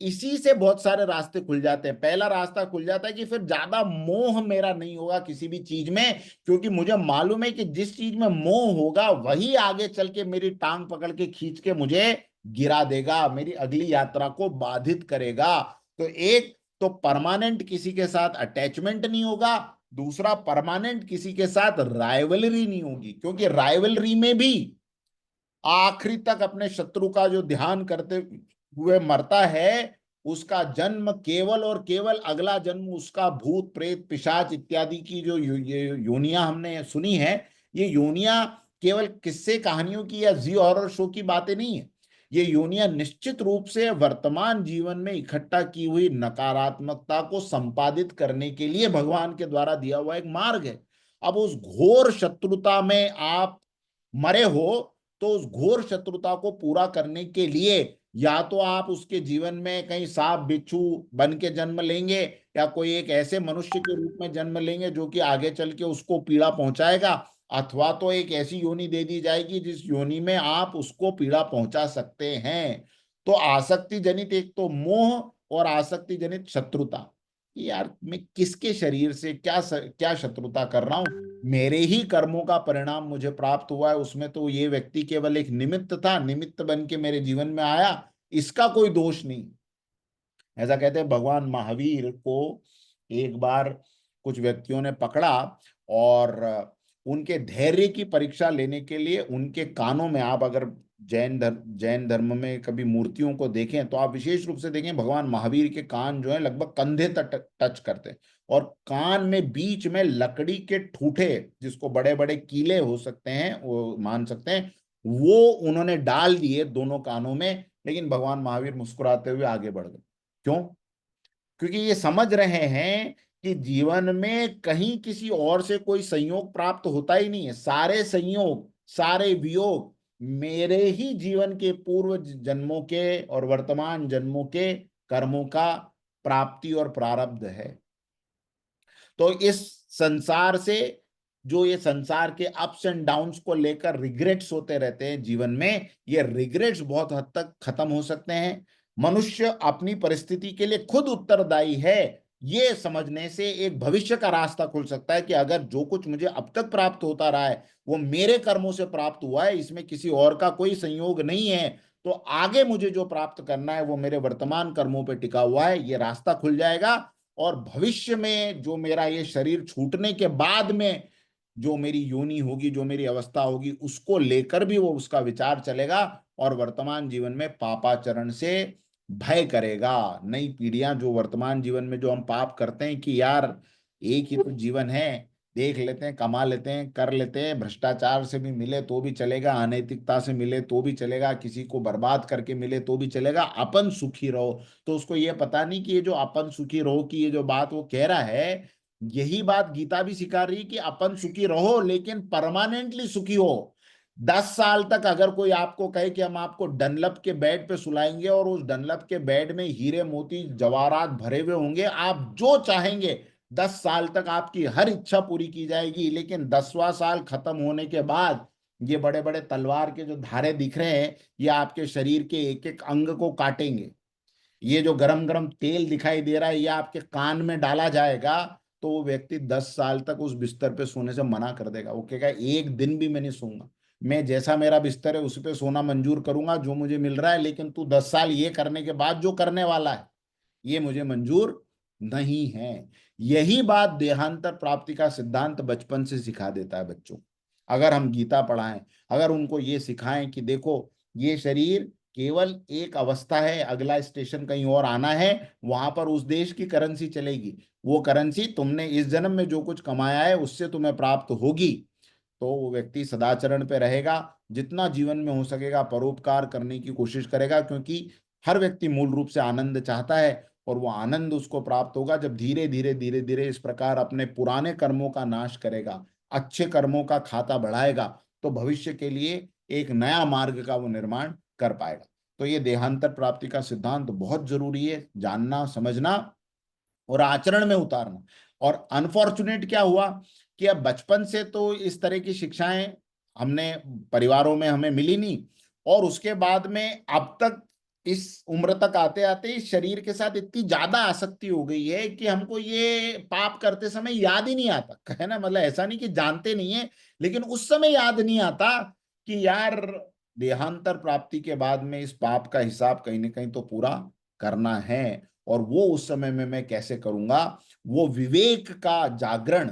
इसी से बहुत सारे रास्ते खुल जाते हैं। पहला रास्ता खुल जाता है कि फिर ज्यादा मोह मेरा नहीं होगा किसी भी चीज में, क्योंकि मुझे मालूम है कि जिस चीज में मोह होगा वही आगे चल के मेरी टांग पकड़ के खींच के मुझे गिरा देगा, मेरी अगली यात्रा को बाधित करेगा। तो एक तो परमानेंट किसी के साथ अटैचमेंट नहीं होगा, दूसरा परमानेंट किसी के साथ राइवलरी नहीं होगी, क्योंकि राइवलरी में भी आखिरी तक अपने शत्रु का जो ध्यान करते हुए मरता है, उसका जन्म केवल और केवल अगला जन्म उसका भूत प्रेत पिशाच इत्यादि की जो योनियां हमने सुनी है, ये योनियां केवल किस्से कहानियों की या जी हॉरर शो की बातें नहीं है। ये योनियां निश्चित रूप से वर्तमान जीवन में इकट्ठा की हुई नकारात्मकता को संपादित करने के लिए भगवान के द्वारा दिया हुआ एक मार्ग है। अब उस घोर शत्रुता में आप मरे हो, तो उस घोर शत्रुता को पूरा करने के लिए या तो आप उसके जीवन में कहीं सांप बिच्छू बन के जन्म लेंगे, या कोई एक ऐसे मनुष्य के रूप में जन्म लेंगे जो कि आगे चल के उसको पीड़ा पहुंचाएगा, अथवा तो एक ऐसी योनि दे दी जाएगी जिस योनि में आप उसको पीड़ा पहुंचा सकते हैं। तो आसक्ति जनित एक तो मोह और आसक्ति जनित शत्रुता, यार मैं किसके शरीर से क्या शत्रुता कर रहा हूं, मेरे ही कर्मों का परिणाम मुझे प्राप्त हुआ है, उसमें तो ये व्यक्ति केवल एक निमित्त था, निमित्त बन के मेरे जीवन में आया, इसका कोई दोष नहीं। ऐसा कहते हैं भगवान महावीर को एक बार कुछ व्यक्तियों ने पकड़ा और उनके धैर्य की परीक्षा लेने के लिए उनके कानों में, आप अगर जैन धर्म में कभी मूर्तियों को देखें तो आप विशेष रूप से देखें भगवान महावीर के कान जो है लगभग कंधे तक टच करते हैं, और कान में बीच में लकड़ी के ठूठे, जिसको बड़े बड़े कीले हो सकते हैं वो मान सकते हैं, वो उन्होंने डाल दिए दोनों कानों में। लेकिन भगवान महावीर मुस्कुराते हुए आगे बढ़ गए। क्यों? क्योंकि ये समझ रहे हैं कि जीवन में कहीं किसी और से कोई संयोग प्राप्त होता ही नहीं है, सारे संयोग सारे वियोग मेरे ही जीवन के पूर्व जन्मों के और वर्तमान जन्मों के कर्मों का प्राप्ति और प्रारब्ध है। तो इस संसार से जो ये संसार के अप्स एंड डाउन्स को लेकर रिग्रेट्स होते रहते हैं जीवन में, ये रिग्रेट्स बहुत हद तक खत्म हो सकते हैं। मनुष्य अपनी परिस्थिति के लिए खुद उत्तरदायी है, ये समझने से एक भविष्य का रास्ता खुल सकता है कि अगर जो कुछ मुझे अब तक प्राप्त होता रहा है वो मेरे कर्मों से प्राप्त हुआ है, इसमें किसी और का कोई संयोग नहीं है, तो आगे मुझे जो प्राप्त करना है वो मेरे वर्तमान कर्मों पर टिका हुआ है, ये रास्ता खुल जाएगा। और भविष्य में जो मेरा ये शरीर छूटने के बाद में जो मेरी योनि होगी, जो मेरी अवस्था होगी, उसको लेकर भी वो उसका विचार चलेगा, और वर्तमान जीवन में पापाचरण से भय करेगा। नई पीढ़ियां जो वर्तमान जीवन में जो हम पाप करते हैं कि यार एक ही तो जीवन है, देख लेते हैं, कमा लेते हैं, कर लेते हैं, भ्रष्टाचार से भी मिले तो भी चलेगा, अनैतिकता से मिले तो भी चलेगा, किसी को बर्बाद करके मिले तो भी चलेगा, अपन सुखी रहो। तो उसको ये पता नहीं कि ये जो अपन सुखी रहो की ये जो बात वो कह रहा है, यही बात गीता भी सिखा रही है कि अपन सुखी रहो लेकिन परमानेंटली सुखी हो। 10 साल तक अगर कोई आपको कहे कि हम आपको डनलप के बेड पे सुलाएंगे और उस डनलप के बेड में हीरे मोती जवाहरात भरे हुए होंगे, आप जो चाहेंगे 10 साल तक आपकी हर इच्छा पूरी की जाएगी, लेकिन 10वां साल खत्म होने के बाद ये बड़े बड़े तलवार के जो धारे दिख रहे हैं ये आपके शरीर के एक एक अंग को काटेंगे। ये जो गरम गरम तेल दिखाई दे रहा है ये आपके कान में डाला जाएगा, तो वो व्यक्ति 10 साल तक उस बिस्तर पे सोने से मना कर देगा। वो कहेगा एक दिन भी मैं नहीं सोऊंगा, मैं जैसा मेरा बिस्तर है उस पे सोना मंजूर करूंगा जो मुझे मिल रहा है, लेकिन तू 10 साल ये करने के बाद जो करने वाला है ये मुझे मंजूर नहीं है। यही बात देहांतर प्राप्ति का सिद्धांत बचपन से सिखा देता है बच्चों को। अगर हम गीता पढ़ाएं, अगर उनको ये सिखाएं कि देखो ये शरीर केवल एक अवस्था है, अगला स्टेशन कहीं और आना है, वहां पर उस देश की करेंसी चलेगी, वो करेंसी तुमने इस जन्म में जो कुछ कमाया है उससे तुम्हें प्राप्त होगी, तो वो व्यक्ति सदाचरण पे रहेगा, जितना जीवन में हो सकेगा परोपकार करने की कोशिश करेगा, क्योंकि हर व्यक्ति मूल रूप से आनंद चाहता है, और वो आनंद उसको प्राप्त होगा जब धीरे धीरे धीरे धीरे इस प्रकार अपने पुराने कर्मों का नाश करेगा, अच्छे कर्मों का खाता बढ़ाएगा, तो भविष्य के लिए एक नया मार्ग का वो निर्माण कर पाएगा। तो ये देहांतर प्राप्ति का सिद्धांत बहुत जरूरी है जानना, समझना और आचरण में उतारना। और अनफॉर्चुनेट क्या हुआ कि अब बचपन से तो इस तरह की शिक्षाएं हमने परिवारों में हमें मिली नहीं, और उसके बाद में अब तक इस उम्र तक आते आते इस शरीर के साथ इतनी ज्यादा आसक्ति हो गई है कि हमको ये पाप करते समय याद ही नहीं आता, है ना, मतलब ऐसा नहीं कि जानते नहीं है, लेकिन उस समय याद नहीं आता कि यार देहांतर प्राप्ति के बाद में इस पाप का हिसाब कहीं ना कहीं तो पूरा करना है, और वो उस समय में मैं कैसे करूंगा। वो विवेक का जागरण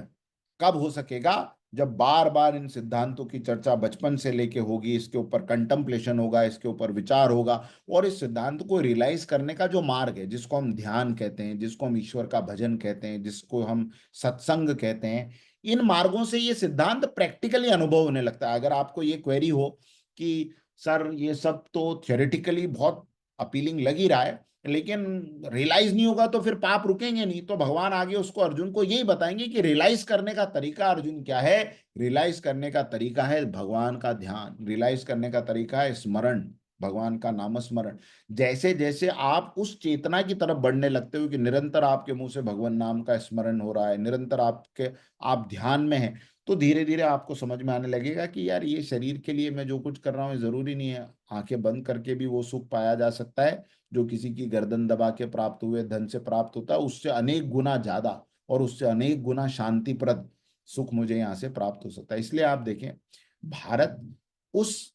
कब हो सकेगा, जब बार बार इन सिद्धांतों की चर्चा बचपन से लेके होगी, इसके ऊपर कंटम्पलेशन होगा, इसके ऊपर विचार होगा, और इस सिद्धांत को रियलाइज करने का जो मार्ग है, जिसको हम ध्यान कहते हैं, जिसको हम ईश्वर का भजन कहते हैं, जिसको हम सत्संग कहते हैं, इन मार्गों से ये सिद्धांत प्रैक्टिकली अनुभव होने लगता है। अगर आपको ये क्वेरी हो कि सर ये सब तो थियोरेटिकली बहुत अपीलिंग लग ही रहा है, लेकिन रियलाइज नहीं होगा तो फिर पाप रुकेंगे नहीं, तो भगवान आगे उसको अर्जुन को यही बताएंगे कि रियलाइज करने का तरीका अर्जुन क्या है। रियलाइज करने का तरीका है भगवान का ध्यान, रियलाइज करने का तरीका है स्मरण, भगवान का नाम स्मरण। जैसे जैसे आप उस चेतना की तरफ बढ़ने लगते हो कि निरंतर आपके मुंह से भगवान नाम का स्मरण हो रहा है, निरंतर आप ध्यान में हैं, तो धीरे धीरे आपको समझ में आने लगेगा कि यार ये शरीर के लिए मैं जो कुछ कर रहा हूँ जरूरी नहीं है, आंखें बंद करके भी वो सुख पाया जा सकता है जो किसी की गर्दन दबा के प्राप्त हुए धन से प्राप्त होता है, उससे अनेक गुना ज्यादा और उससे अनेक गुना शांतिप्रद सुख मुझे यहाँ से प्राप्त हो सकता है। इसलिए आप देखें, भारत उस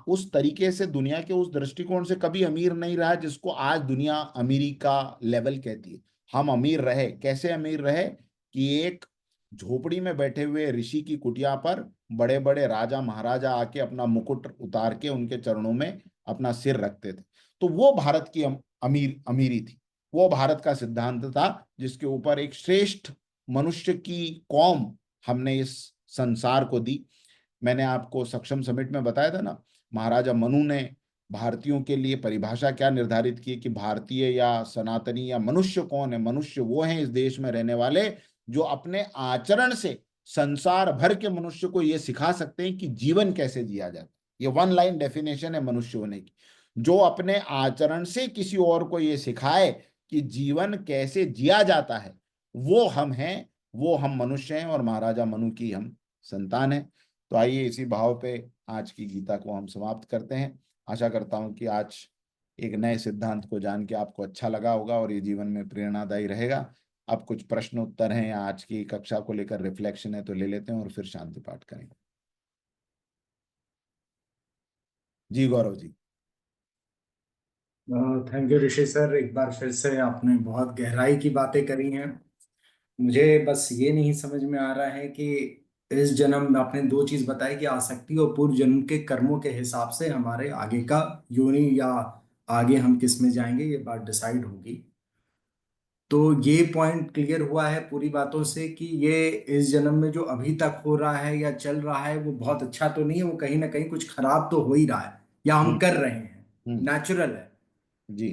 उस तरीके से दुनिया के उस दृष्टिकोण से कभी अमीर नहीं रहा जिसको आज दुनिया अमीरी का लेवल कहती है। हम अमीर रहे, कैसे अमीर रहे कि एक झोपड़ी में बैठे हुए ऋषि की कुटिया पर बड़े बड़े राजा महाराजा आके अपना मुकुट उतार के उनके चरणों में अपना सिर रखते थे। तो वो भारत की अमीरी थी, वो भारत का सिद्धांत था जिसके ऊपर एक श्रेष्ठ मनुष्य की कौम हमने इस संसार को दी। मैंने आपको सक्षम समिट में बताया था ना, महाराजा मनु ने भारतीयों के लिए परिभाषा क्या निर्धारित की कि भारतीय या सनातनी या मनुष्य कौन है। मनुष्य वो हैं इस देश में रहने वाले जो अपने आचरण से संसार भर के मनुष्य को ये सिखा सकते हैं कि जीवन कैसे जिया जाता है। ये वन लाइन डेफिनेशन है मनुष्य होने की, जो अपने आचरण से किसी और को ये सिखाए कि जीवन कैसे जिया जाता है, वो हम हैं, वो हम मनुष्य हैं, और महाराजा मनु की हम संतान हैं। तो आइए इसी भाव पे आज की गीता को हम समाप्त करते हैं। आशा करता हूं कि आज एक नए सिद्धांत को जान के आपको अच्छा लगा होगा और ये जीवन में प्रेरणादायी रहेगा। अब कुछ प्रश्न उत्तर हैं या आज की कक्षा को लेकर रिफ्लेक्शन है तो ले लेते हैं और फिर शांति पाठ करेंगे। जी Gaurav ji. Thank you Rishi sir, एक बार फिर से आपने बहुत गहराई की बातें करी हैं। मुझे बस ये नहीं समझ में आ रहा है कि इस जन्म में आपने दो चीज बताई कि आसक्ति और पूर्व जन्म के कर्मों के हिसाब से हमारे आगे का योनि या आगे हम किस में जाएंगे ये बात डिसाइड होगी। तो ये पॉइंट क्लियर हुआ है पूरी बातों से कि ये इस जन्म में जो अभी तक हो रहा है या चल रहा है वो बहुत अच्छा तो नहीं है, वो कहीं ना कहीं कुछ खराब तो हो ही रहा है या हम हम्म। कर रहे हैं, हम्म। नेचुरल है। जी।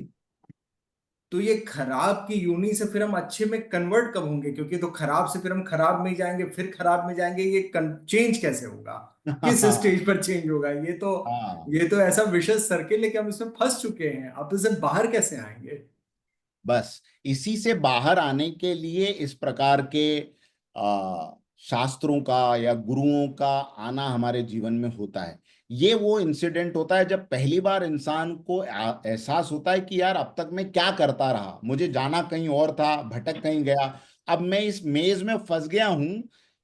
तो ये खराब की यूनि से फिर हम अच्छे में कन्वर्ट कब होंगे, क्योंकि तो खराब से फिर हम खराब में जाएंगे, फिर खराब में जाएंगे, ये चेंज कैसे होगा, किस हाँ। स्टेज पर चेंज होगा? ये तो ऐसा विशेष सर्किल है कि हम इसमें फंस चुके हैं, अब इससे बाहर कैसे आएंगे? बस इसी से बाहर आने के लिए इस प्रकार के शास्त्रों का या गुरुओं का आना हमारे जीवन में होता है। ये वो इंसिडेंट होता है जब पहली बार इंसान को एहसास होता है कि यार अब तक मैं क्या करता रहा, मुझे जाना कहीं और था, भटक कहीं गया, अब मैं इस मेज में फंस गया हूं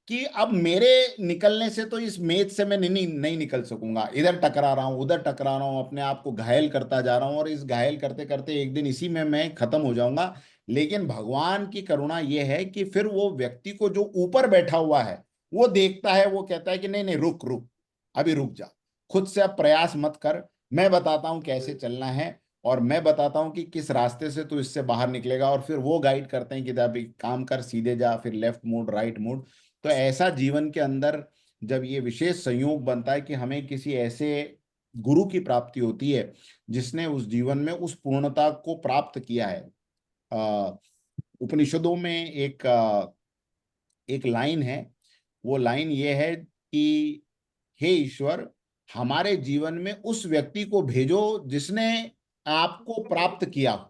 कि अब मेरे निकलने से तो इस मेज से मैं नहीं निकल सकूंगा, इधर टकरा रहा हूं उधर टकरा रहा हूं, अपने आप को घायल करता जा रहा हूं, और इस घायल करते करते एक दिन इसी में मैं खत्म हो जाऊंगा। लेकिन भगवान की करुणा यह है कि फिर वो व्यक्ति को जो ऊपर बैठा हुआ है वो देखता है, वो कहता है कि नहीं नहीं रुक रुक, अभी रुक जा, खुद से अब प्रयास मत कर, मैं बताता हूं कैसे चलना है, और मैं बताता हूं कि किस रास्ते से तू इससे बाहर निकलेगा। और फिर वो गाइड करते हैं कि अभी काम कर, सीधे जा, फिर लेफ्ट मूड राइट मूड। तो ऐसा जीवन के अंदर जब ये विशेष संयोग बनता है कि हमें किसी ऐसे गुरु की प्राप्ति होती है जिसने उस जीवन में उस पूर्णता को प्राप्त किया है। उपनिषदों में एक लाइन है, वो लाइन ये है कि हे ईश्वर, हमारे जीवन में उस व्यक्ति को भेजो जिसने आपको प्राप्त किया हो,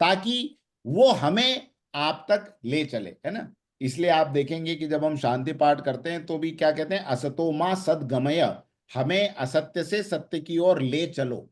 ताकि वो हमें आप तक ले चले, है ना। इसलिए आप देखेंगे कि जब हम शांति पाठ करते हैं तो भी क्या कहते हैं, असतो मां सद्गमय, हमें असत्य से सत्य की ओर ले चलो,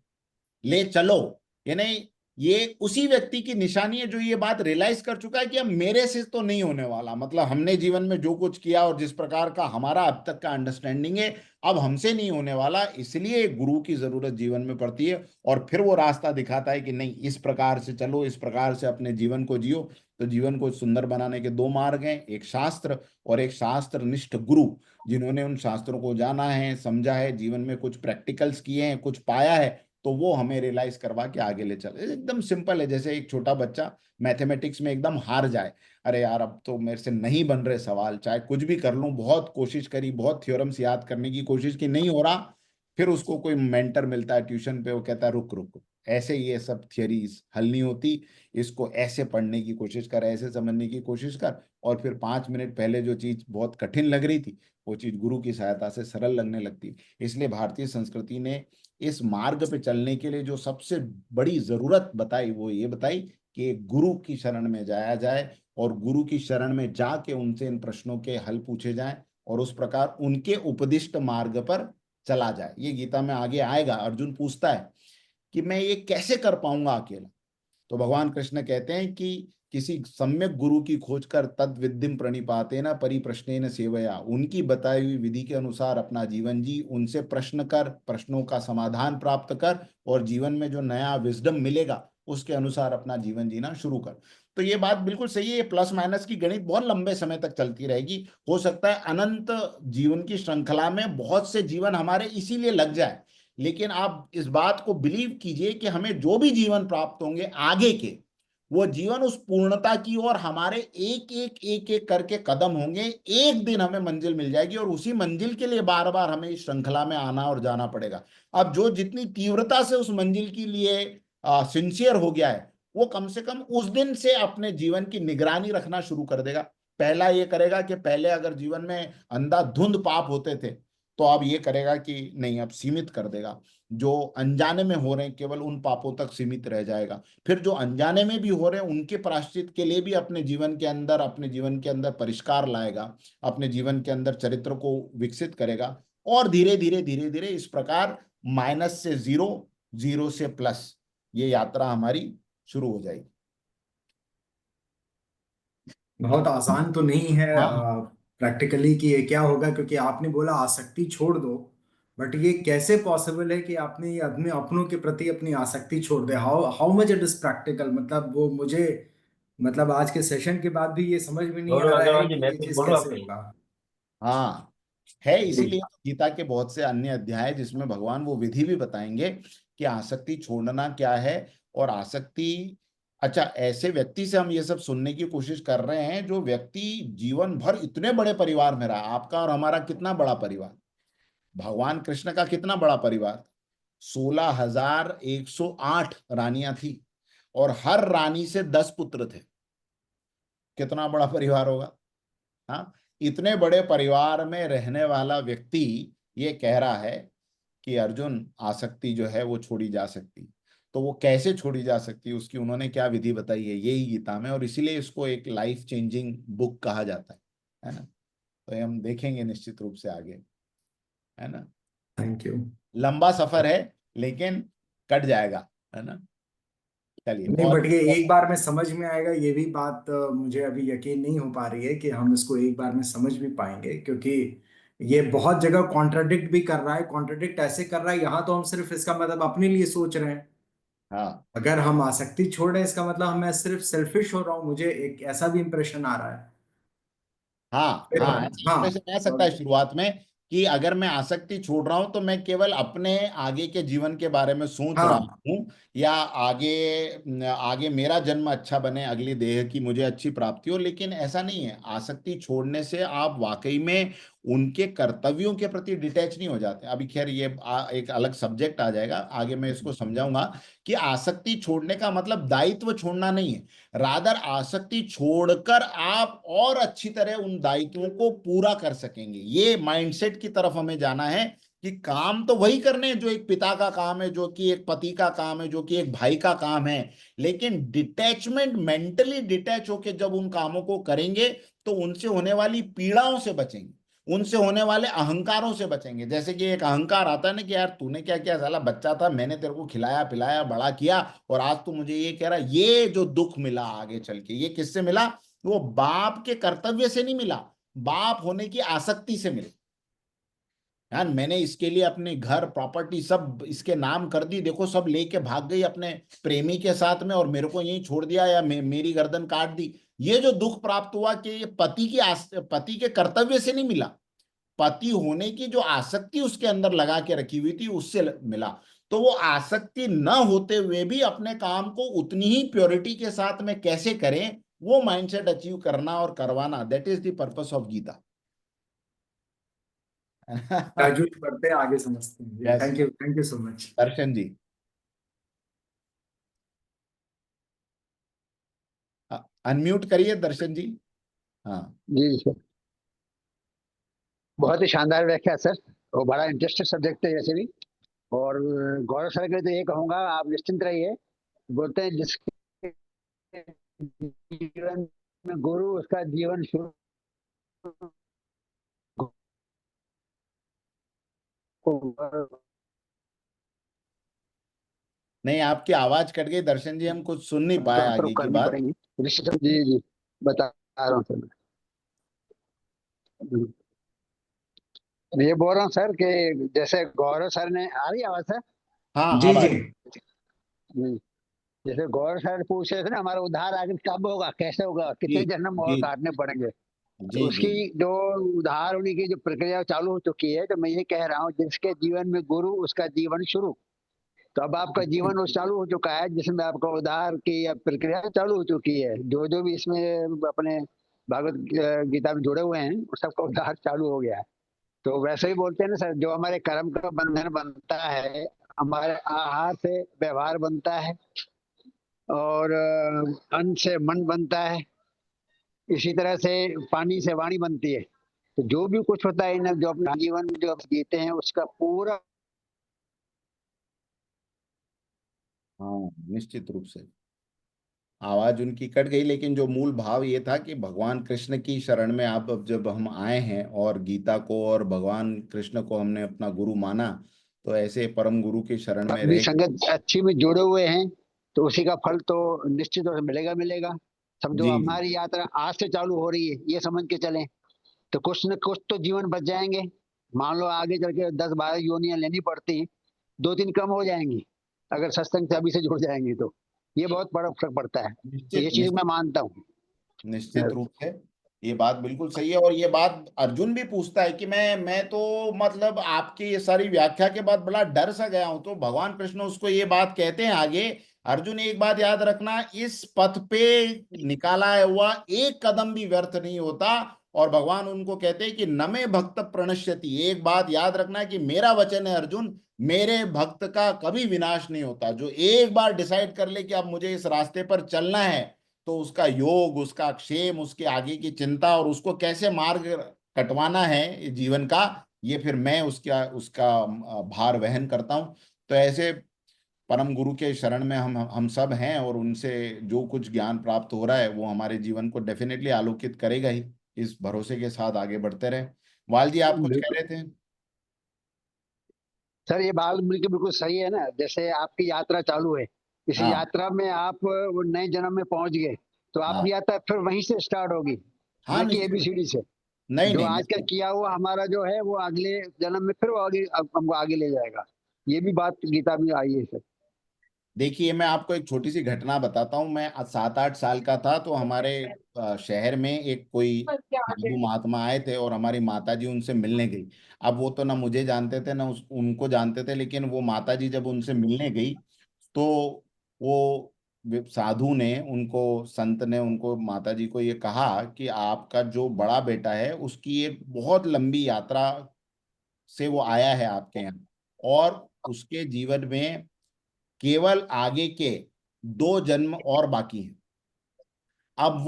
ले चलो। यानी ये उसी व्यक्ति की निशानी है जो ये बात रियलाइज कर चुका है कि अब मेरे से तो नहीं होने वाला, मतलब हमने जीवन में जो कुछ किया और जिस प्रकार का हमारा अब तक का अंडरस्टैंडिंग है, अब हमसे नहीं होने वाला, इसलिए एक गुरु की जरूरत जीवन में पड़ती है। और फिर वो रास्ता दिखाता है कि नहीं, इस प्रकार से चलो, इस प्रकार से अपने जीवन को जियो। तो जीवन को सुंदर बनाने के दो मार्ग हैं, एक शास्त्र और एक शास्त्र निष्ठ गुरु, जिन्होंने उन शास्त्रों को जाना है, समझा है, जीवन में कुछ प्रैक्टिकल्स किए हैं, कुछ पाया है, तो वो हमें रियलाइज करवा के आगे ले चले। एकदम सिंपल है, जैसे एक छोटा बच्चा मैथमेटिक्स में एकदम हार जाए, अरे यार अब तो मेरे से नहीं बन रहे सवाल, चाहे कुछ भी कर लूं, बहुत कोशिश करी, बहुत थ्योरम्स याद करने की कोशिश की, नहीं हो रहा, फिर उसको कोई मेंटर मिलता है ट्यूशन पे, वो कहता है रुक रुक, ऐसे ये सब थियरीज हल नहीं होती, इसको ऐसे पढ़ने की कोशिश कर, ऐसे समझने की कोशिश कर। और फिर 5 मिनट पहले जो चीज बहुत कठिन लग रही थी, वो चीज गुरु की सहायता से सरल लगने लगती। इसलिए भारतीय संस्कृति ने इस मार्ग पे चलने के लिए जो सबसे बड़ी जरूरत बताई, वो ये बताई कि गुरु की शरण में जाया जाए, और गुरु की शरण में जाके उनसे इन प्रश्नों के हल पूछे जाएं, और उस प्रकार उनके उपदिष्ट मार्ग पर चला जाए। ये गीता में आगे आएगा। अर्जुन पूछता है कि मैं ये कैसे कर पाऊंगा अकेला, तो भगवान कृष्ण कहते हैं कि किसी सम्यक गुरु की खोज कर तद विद्धिम प्रणिपातेन परिप्रश्नेन सेवया, उनकी बताई हुई विधि के अनुसार अपना जीवन जी, उनसे प्रश्न कर, प्रश्नों का समाधान प्राप्त कर, और जीवन में जो नया विजडम मिलेगा उसके अनुसार अपना जीवन जीना शुरू कर। तो ये बात बिल्कुल सही है। ये प्लस माइनस की गणित बहुत लंबे समय तक चलती रहेगी, हो सकता है अनंत जीवन की श्रृंखला में बहुत से जीवन हमारे इसीलिए लग जाए। लेकिन आप इस बात को बिलीव कीजिए कि हमें जो भी जीवन प्राप्त होंगे आगे के, वो जीवन उस पूर्णता की ओर हमारे एक एक करके कदम होंगे, एक दिन हमें मंजिल मिल जाएगी, और उसी मंजिल के लिए बार बार हमें इस श्रृंखला में आना और जाना पड़ेगा। अब जो जितनी तीव्रता से उस मंजिल के लिए सिंसियर हो गया है, वो कम से कम उस दिन से अपने जीवन की निगरानी रखना शुरू कर देगा। पहला ये करेगा कि पहले अगर जीवन में अंधाधुंध पाप होते थे, तो अब ये करेगा कि नहीं, अब सीमित कर देगा, जो अनजाने में हो रहे हैं केवल उन पापों तक सीमित रह जाएगा। फिर जो अनजाने में भी हो रहे हैं उनके प्रायश्चित के लिए भी अपने जीवन के अंदर परिष्कार लाएगा, अपने जीवन के अंदर चरित्र को विकसित करेगा, और धीरे धीरे इस प्रकार माइनस से जीरो, जीरो से प्लस, ये यात्रा हमारी शुरू हो जाएगी। बहुत आसान तो नहीं है हाँ, प्रैक्टिकली कि ये क्या होगा, क्योंकि आपने बोला आसक्ति छोड़ दो, बट ये कैसे पॉसिबल है कि आपने ये अपने अपनों के प्रति अपनी आसक्ति छोड़ दे? How how much it is practical? मतलब वो मुझे, मतलब आज के सेशन के बाद भी ये समझ में नहीं बोलो आ रहा है अग्रवाल जी, कि मैं ये कुछ चीज बोलूं कैसे आपको? होगा। हाँ, है। जी। इसीलिए तो गीता के बहुत से अन्य अध्याय हैं जिसमें भगवान वो विधि भी बताएंगे कि आसक्ति छोड़ना क्या है। और आसक्ति, अच्छा, ऐसे व्यक्ति से हम ये सब सुनने की कोशिश कर रहे हैं जो व्यक्ति जीवन भर इतने बड़े परिवार में रहा। आपका और हमारा कितना बड़ा परिवार, भगवान कृष्ण का कितना बड़ा परिवार, 16,108 रानियां थी, और हर रानी से 10 पुत्र थे। कितना बड़ा परिवार होगा। हाँ, इतने बड़े परिवार में रहने वाला व्यक्ति ये कह रहा है कि अर्जुन, आसक्ति जो है वो छोड़ी जा सकती, तो वो कैसे छोड़ी जा सकती, उसकी उन्होंने क्या विधि बताई है, यही गीता में, और इसीलिए इसको एक लाइफ चेंजिंग बुक कहा जाता है ना। तो ये हम देखेंगे निश्चित रूप से आगे, है ना। Thank you. लंबा सफर है, लेकिन कट जाएगा, है ना। चलिए नहीं, बहुत बट ये एक बार में समझ में आएगा, ये भी बात मुझे अभी यकीन नहीं हो पा रही है कि हम इसको एक बार में समझ भी पाएंगे, क्योंकि ये बहुत जगह कॉन्ट्राडिक्ट भी कर रहा है। कॉन्ट्राडिक्ट ऐसे कर रहा है, यहाँ तो हम सिर्फ इसका मतलब अपने लिए सोच रहे हैं। हाँ अगर हम आसक्ति छोड़ रहे हैं, इसका मतलब मैं सिर्फ सेल्फिश हो रहा हूँ, मुझे एक ऐसा भी इंप्रेशन आ रहा है। हाँ फिर हाँ, ऐसा हाँ, इंप्रेशन आ सकता है शुरुआत में कि अगर मैं आसक्ति छोड़ रहा हूं तो मैं केवल अपने आगे के जीवन के बारे में सोच रहा हाँ, हूं, या आगे आगे मेरा जन्म अच्छा बने, अगली देह की मुझे अच्छी प्राप्ति हो। लेकिन ऐसा नहीं है। आसक्ति छोड़ने से आप वाकई में उनके कर्तव्यों के प्रति डिटैच नहीं हो जाते। अभी खैर ये एक अलग सब्जेक्ट आ जाएगा, आगे मैं इसको समझाऊंगा कि आसक्ति छोड़ने का मतलब दायित्व छोड़ना नहीं है। रादर आसक्ति छोड़कर आप और अच्छी तरह उन दायित्वों को पूरा कर सकेंगे। ये माइंडसेट की तरफ हमें जाना है कि काम तो वही करने हैं जो एक पिता का काम है, जो कि एक पति का काम है, जो कि एक भाई का काम है। लेकिन डिटैचमेंट, मेंटली डिटैच होकर जब उन कामों को करेंगे तो उनसे होने वाली पीड़ाओं से बचेंगे, उनसे होने वाले अहंकारों से बचेंगे। जैसे कि एक अहंकार आता है ना कि यार तूने क्या किया, साला बच्चा था, मैंने तेरे को खिलाया पिलाया बड़ा किया, और आज तू मुझे ये कह रहा है। ये जो दुख मिला आगे चल के, ये किससे मिला? वो बाप के कर्तव्य से नहीं मिला, बाप होने की आसक्ति से मिला। यार मैंने इसके लिए अपने घर प्रॉपर्टी सब इसके नाम कर दी, देखो सब लेके भाग गई अपने प्रेमी के साथ में और मेरे को यहीं छोड़ दिया, या मेरी गर्दन काट दी। ये जो दुख प्राप्त हुआ कि ये पति के कर्तव्य से नहीं मिला, पति होने की जो आसक्ति उसके अंदर लगा के रखी हुई थी उससे मिला। तो वो आसक्ति न होते हुए भी अपने काम को उतनी ही प्योरिटी के साथ में कैसे करें, वो माइंडसेट अचीव करना और करवाना, that is the purpose of Gita. Graduate करते हैं, आगे समझते हैं जी। Yes. Thank you so much. Darshan ji, unmute करिए दर्शन जी। हाँ जी सर, बहुत ही शानदार व्याख्या सर। वो बड़ा इंटरेस्टिंग सब्जेक्ट है वैसे भी। और गौरव सर के लिए तो ये कहूंगा, आप निश्चिंत रहिए। बोलते हैं जिसके जीवन में गुरु उसका जीवन शुरू को नहीं, आपकी आवाज कट गई दर्शन जी, हम कुछ सुन नहीं पाए अप्रूव आगे की करनी बात। पड़ेंगी। निश्चित, जी जी, बता रहा हूँ सर मैं। ये बोल रहा हूँ सर कि जैसे गौरव सर ने, आ रही आवाज सर? हाँ जी अब आ जी। रही। जी। जैसे गौरव सर पूछ रहे थे ना, हमारा उद्धार आगे कब होगा, कैसे होगा, जी कितने जन्म और जी काटने पड़ेंगे। तो जी जी उसकी जो उधार होने की जो प्रक्रिया चालू हो चुकी है, तो मैं ये कह रहा हूँ जिसके जीवन में गुरु उसका जीवन शुरू। तो अब आपका जीवन वो चालू हो चुका है जिसमें आपका उधार की या प्रक्रिया चालू हो चुकी है। जो जो भी इसमें अपने भागवत गीता में जुड़े हुए हैं वो सबका उद्धार चालू हो गया है। तो वैसे ही बोलते हैं ना सर, जो हमारे कर्म का बंधन बनता है, हमारे आहार से व्यवहार बनता है, और अन्न से मन बनता है। इसी तरह से पानी से वाणी बनती है। तो जो भी कुछ होता है ना, जो अपना जीवन जो आप जीते हैं उसका पूरा। हाँ निश्चित रूप से आवाज उनकी कट गई, लेकिन जो मूल भाव ये था कि भगवान कृष्ण की शरण में आप अब जब हम आए हैं और गीता को और भगवान कृष्ण को हमने अपना गुरु माना, तो ऐसे परम गुरु की शरण में भी रह। संगत अच्छी में जुड़े हुए हैं तो उसी का फल तो निश्चित रूप से मिलेगा मिलेगा। समझो जी जी हमारी यात्रा आज से चालू हो रही है, ये समझ के चलें तो कुछ न कुछ तो जीवन बच जाएंगे। मान लो आगे चल के 10-12 योनियां लेनी पड़ती, 2-3 कम हो जाएंगी अगर सत्संग से अभी से जुड़ जाएंगे तो। ये बहुत बड़ा फर्क पड़ता है। तो ये निश्चित चीज मैं निश्चित मानता हूँ। निश्चित रूप से ये बात बिल्कुल सही है। और ये बात अर्जुन भी पूछता है कि मैं तो मतलब आपकी ये सारी व्याख्या के बाद बड़ा डर सा गया हूं। तो भगवान कृष्ण उसको ये बात कहते हैं आगे, अर्जुन एक बात याद रखना, इस पथ पे निकाला हुआ एक कदम भी व्यर्थ नहीं होता। और भगवान उनको कहते हैं कि न मे भक्त प्रणश्यति, एक बात याद रखना कि मेरा वचन है अर्जुन, मेरे भक्त का कभी विनाश नहीं होता। जो एक बार डिसाइड कर ले कि अब मुझे इस रास्ते पर चलना है, तो उसका योग, उसका क्षेम, उसके आगे की चिंता और उसको कैसे मार्ग कटवाना है जीवन का, ये फिर मैं उसका उसका भार वहन करता हूं। तो ऐसे परम गुरु के शरण में हम सब हैं, और उनसे जो कुछ ज्ञान प्राप्त हो रहा है वो हमारे जीवन को डेफिनेटली आलोकित करेगा ही। इस भरोसे के साथ आगे बढ़ते रहे। वाल जी आप कुछ कह बिल्कुल रहे थे? सर, ये बात बिल्कुल बिल्कुल सही है ना। जैसे आपकी यात्रा चालू है, इस हाँ यात्रा में आप वो नए जन्म में पहुंच गए, तो हाँ आपकी यात्रा फिर वहीं से स्टार्ट होगी, हाँ, न कि निश्चित। एबीसीडी से। नहीं जो नहीं आज का निश्चित। किया हुआ हमारा जो है वो अगले जन्म में फिर वो आगे हमको आगे ले जाएगा। ये भी बात गीता में आई है सर। देखिए, मैं आपको एक छोटी सी घटना बताता हूँ। मैं 7-8 साल का था, तो हमारे शहर में एक कोई साधु महात्मा आए थे और हमारी माता जी उनसे मिलने गई। अब वो तो ना मुझे जानते थे ना उनको जानते थे, लेकिन वो माता जी जब उनसे मिलने गई तो वो साधु ने उनको, संत ने उनको, माता जी को ये कहा कि आपका जो बड़ा बेटा है उसकी एक बहुत लंबी यात्रा से वो आया है आपके यहाँ, और उसके जीवन में केवल आगे के 2 जन्म और बाकी हैं। अब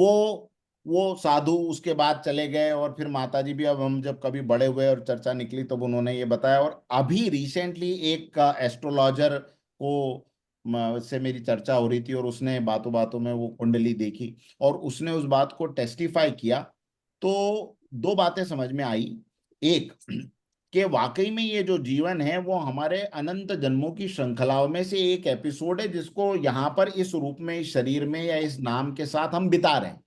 वो साधु उसके बाद चले गए, और फिर माताजी भी, अब हम जब कभी बड़े हुए और चर्चा निकली तब उन्होंने ये बताया। और अभी रिसेंटली एक एस्ट्रोलॉजर को से मेरी चर्चा हो रही थी, और उसने बातों बातों में वो कुंडली देखी और उसने उस बात को टेस्टिफाई किया। तो 2 बातें समझ में आई। एक, कि वाकई में ये जो जीवन है वो हमारे अनंत जन्मों की श्रृंखलाओं में से एक एपिसोड है, जिसको यहाँ पर इस रूप में, इस शरीर में या इस नाम के साथ हम बिता रहे हैं।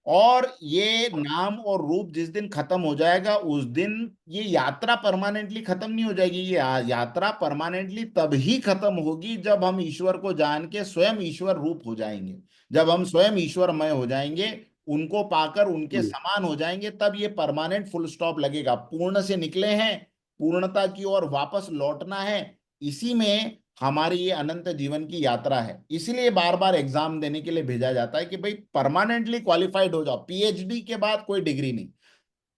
और ये नाम और रूप जिस दिन खत्म हो जाएगा उस दिन ये यात्रा परमानेंटली खत्म नहीं हो जाएगी। ये यात्रा परमानेंटली तभी खत्म होगी जब हम ईश्वर को जान के स्वयं ईश्वर रूप हो जाएंगे, जब हम स्वयं ईश्वरमय हो जाएंगे, उनको पाकर उनके समान हो जाएंगे, तब ये परमानेंट फुल स्टॉप लगेगा। पूर्ण से निकले हैं, पूर्णता की ओर वापस लौटना है। इसी में हमारी ये अनंत जीवन की यात्रा है। इसलिए बार बार एग्जाम देने के लिए भेजा जाता है कि भाई परमानेंटली क्वालिफाइड हो जाओ। पीएचडी के बाद कोई डिग्री नहीं।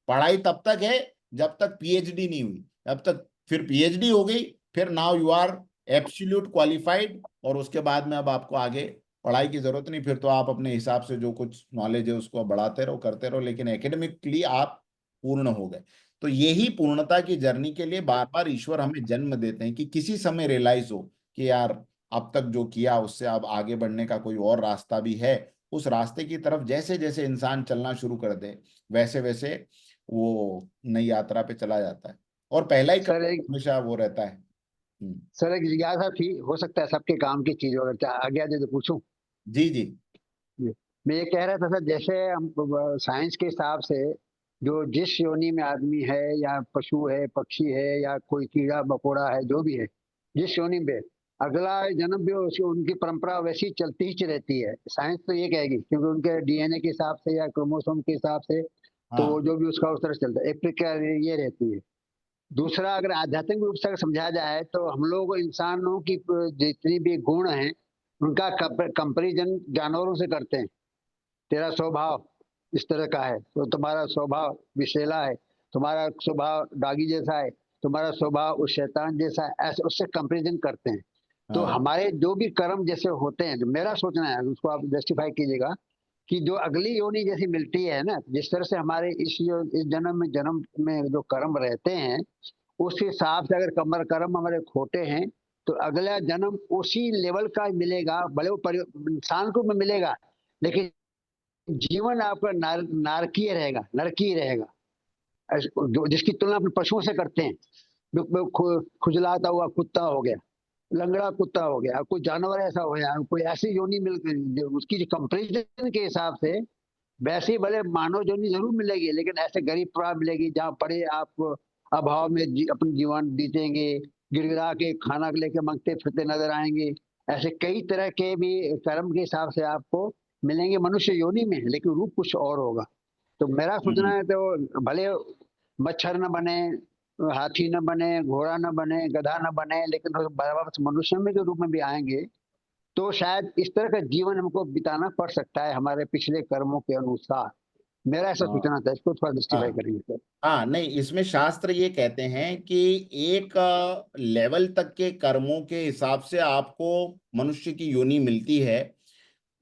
पढ़ाई तब तक है जब तक पीएचडी नहीं हुई, तब तक। फिर पीएचडी हो गई, फिर now you are absolute qualified, और उसके बाद में अब आपको आगे पढ़ाई की जरूरत नहीं। फिर तो आप अपने हिसाब से जो कुछ नॉलेज है उसको बढ़ाते रहो, करते रहो, लेकिन एकेडमिकली आप पूर्ण हो गए। तो यही पूर्णता की जर्नी के लिए बार बार ईश्वर हमें जन्म देते हैं कि किसी समय रियलाइज हो कि यार अब तक जो किया उससे अब आगे बढ़ने का कोई और रास्ता भी है। उस रास्ते की तरफ जैसे जैसे इंसान चलना शुरू कर दे, वैसे वैसे वो नई यात्रा पे चला जाता है, और पहला ही सर कदम एक हमेशा वो रहता है। सर एक जिज्ञासा थी, हो सकता है सबके काम की चीज हो, अगर आज्ञा दे तो पूछूं। जी जी। मैं ये कह रहा था सर, जैसे हम साइंस के हिसाब से जो जिस योनि में आदमी है या पशु है, पक्षी है, या कोई कीड़ा मकोड़ा है, जो भी है, जिस योनि में अगला जन्म भी उसकी उनकी परंपरा वैसी चलती ही रहती है। साइंस तो ये कहेगी, क्योंकि उनके डीएनए के हिसाब से या क्रोमोसोम के हिसाब से, तो हाँ। वो जो भी उसका उस तरह से चलता है, एक प्रक्रिया ये रहती है। दूसरा, अगर आध्यात्मिक रूप से अगर समझा जाए तो हम लोग इंसानों की जितनी भी गुण हैं उनका कंपेरिजन जानवरों से करते हैं। तेरा स्वभाव इस तरह का है तो तुम्हारा स्वभाव विषैला है, तुम्हारा स्वभाव डागी जैसा है, तुम्हारा स्वभाव उस शैतान जैसा है, ऐसे उससे कंपेरिजन करते हैं। तो हाँ। हमारे जो भी कर्म जैसे होते हैं, जो मेरा सोचना है उसको आप जस्टिफाई कीजिएगा, कि जो अगली योनि जैसी मिलती है ना, जिस तरह से हमारे इस जन्म में जो कर्म रहते हैं, उस हिसाब से अगर कमर कर्म हमारे खोटे हैं तो अगला जन्म उसी लेवल का मिलेगा, भले वो इंसान को भी मिलेगा, लेकिन जीवन आपका नारकीय रहेगा, नरकीय रहेगा। जिसकी तुलना अपने पशुओं से करते हैं, खुजलाता हुआ कुत्ता हो गया, लंगड़ा कुत्ता हो गया, कोई जानवर ऐसा हो गया, कोई ऐसी योनि मिल गई उसकी जो कंपेरिजन के हिसाब से, वैसे ही भले मानव योनि जरूर मिलेगी, लेकिन ऐसे गरीब परिवार मिलेगी जहाँ पड़े आप अभाव में अपनी जीवन बीतेंगे, गिड़गिड़ा के खाना लेके मांगते फिरते नजर आएंगे। ऐसे कई तरह के भी कर्म के हिसाब से आपको मिलेंगे मनुष्य योनि में, लेकिन रूप कुछ और होगा। तो मेरा सोचना हम्म। है तो भले मच्छर न बने, हाथी न बने, घोड़ा न बने, गधा न बने, लेकिन बराबर मनुष्य में के रूप में भी आएंगे, तो शायद इस तरह का जीवन हमको बिताना पड़ सकता है हमारे पिछले कर्मों के अनुसार। मेरा ऐसा हाँ सोचना था, इसको थोड़ा जस्टिफाई हाँ करेंगे सर। हाँ। नहीं, इसमें शास्त्र ये कहते हैं कि एक लेवल तक के कर्मों के हिसाब से आपको मनुष्य की योनि मिलती है।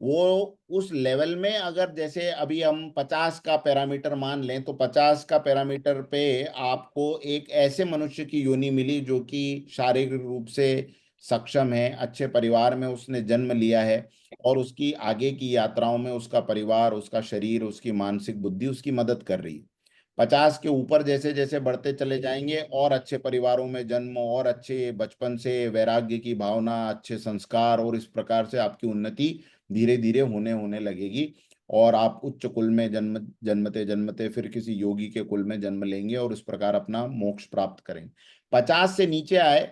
वो उस लेवल में, अगर जैसे अभी हम 50 का पैरामीटर मान लें, तो 50 का पैरामीटर पे आपको एक ऐसे मनुष्य की योनि मिली जो कि शारीरिक रूप से सक्षम है, अच्छे परिवार में उसने जन्म लिया है, और उसकी आगे की यात्राओं में उसका परिवार, उसका शरीर, उसकी मानसिक बुद्धि उसकी मदद कर रही है। 50 के ऊपर जैसे जैसे बढ़ते चले जाएंगे और अच्छे परिवारों में जन्म और अच्छे बचपन से वैराग्य की भावना, अच्छे संस्कार, और इस प्रकार से आपकी उन्नति धीरे धीरे होने होने लगेगी और आप उच्च कुल में जन्मते जन्मते फिर किसी योगी के कुल में जन्म लेंगे और इस प्रकार अपना मोक्ष प्राप्त करेंगे। 50 से नीचे आए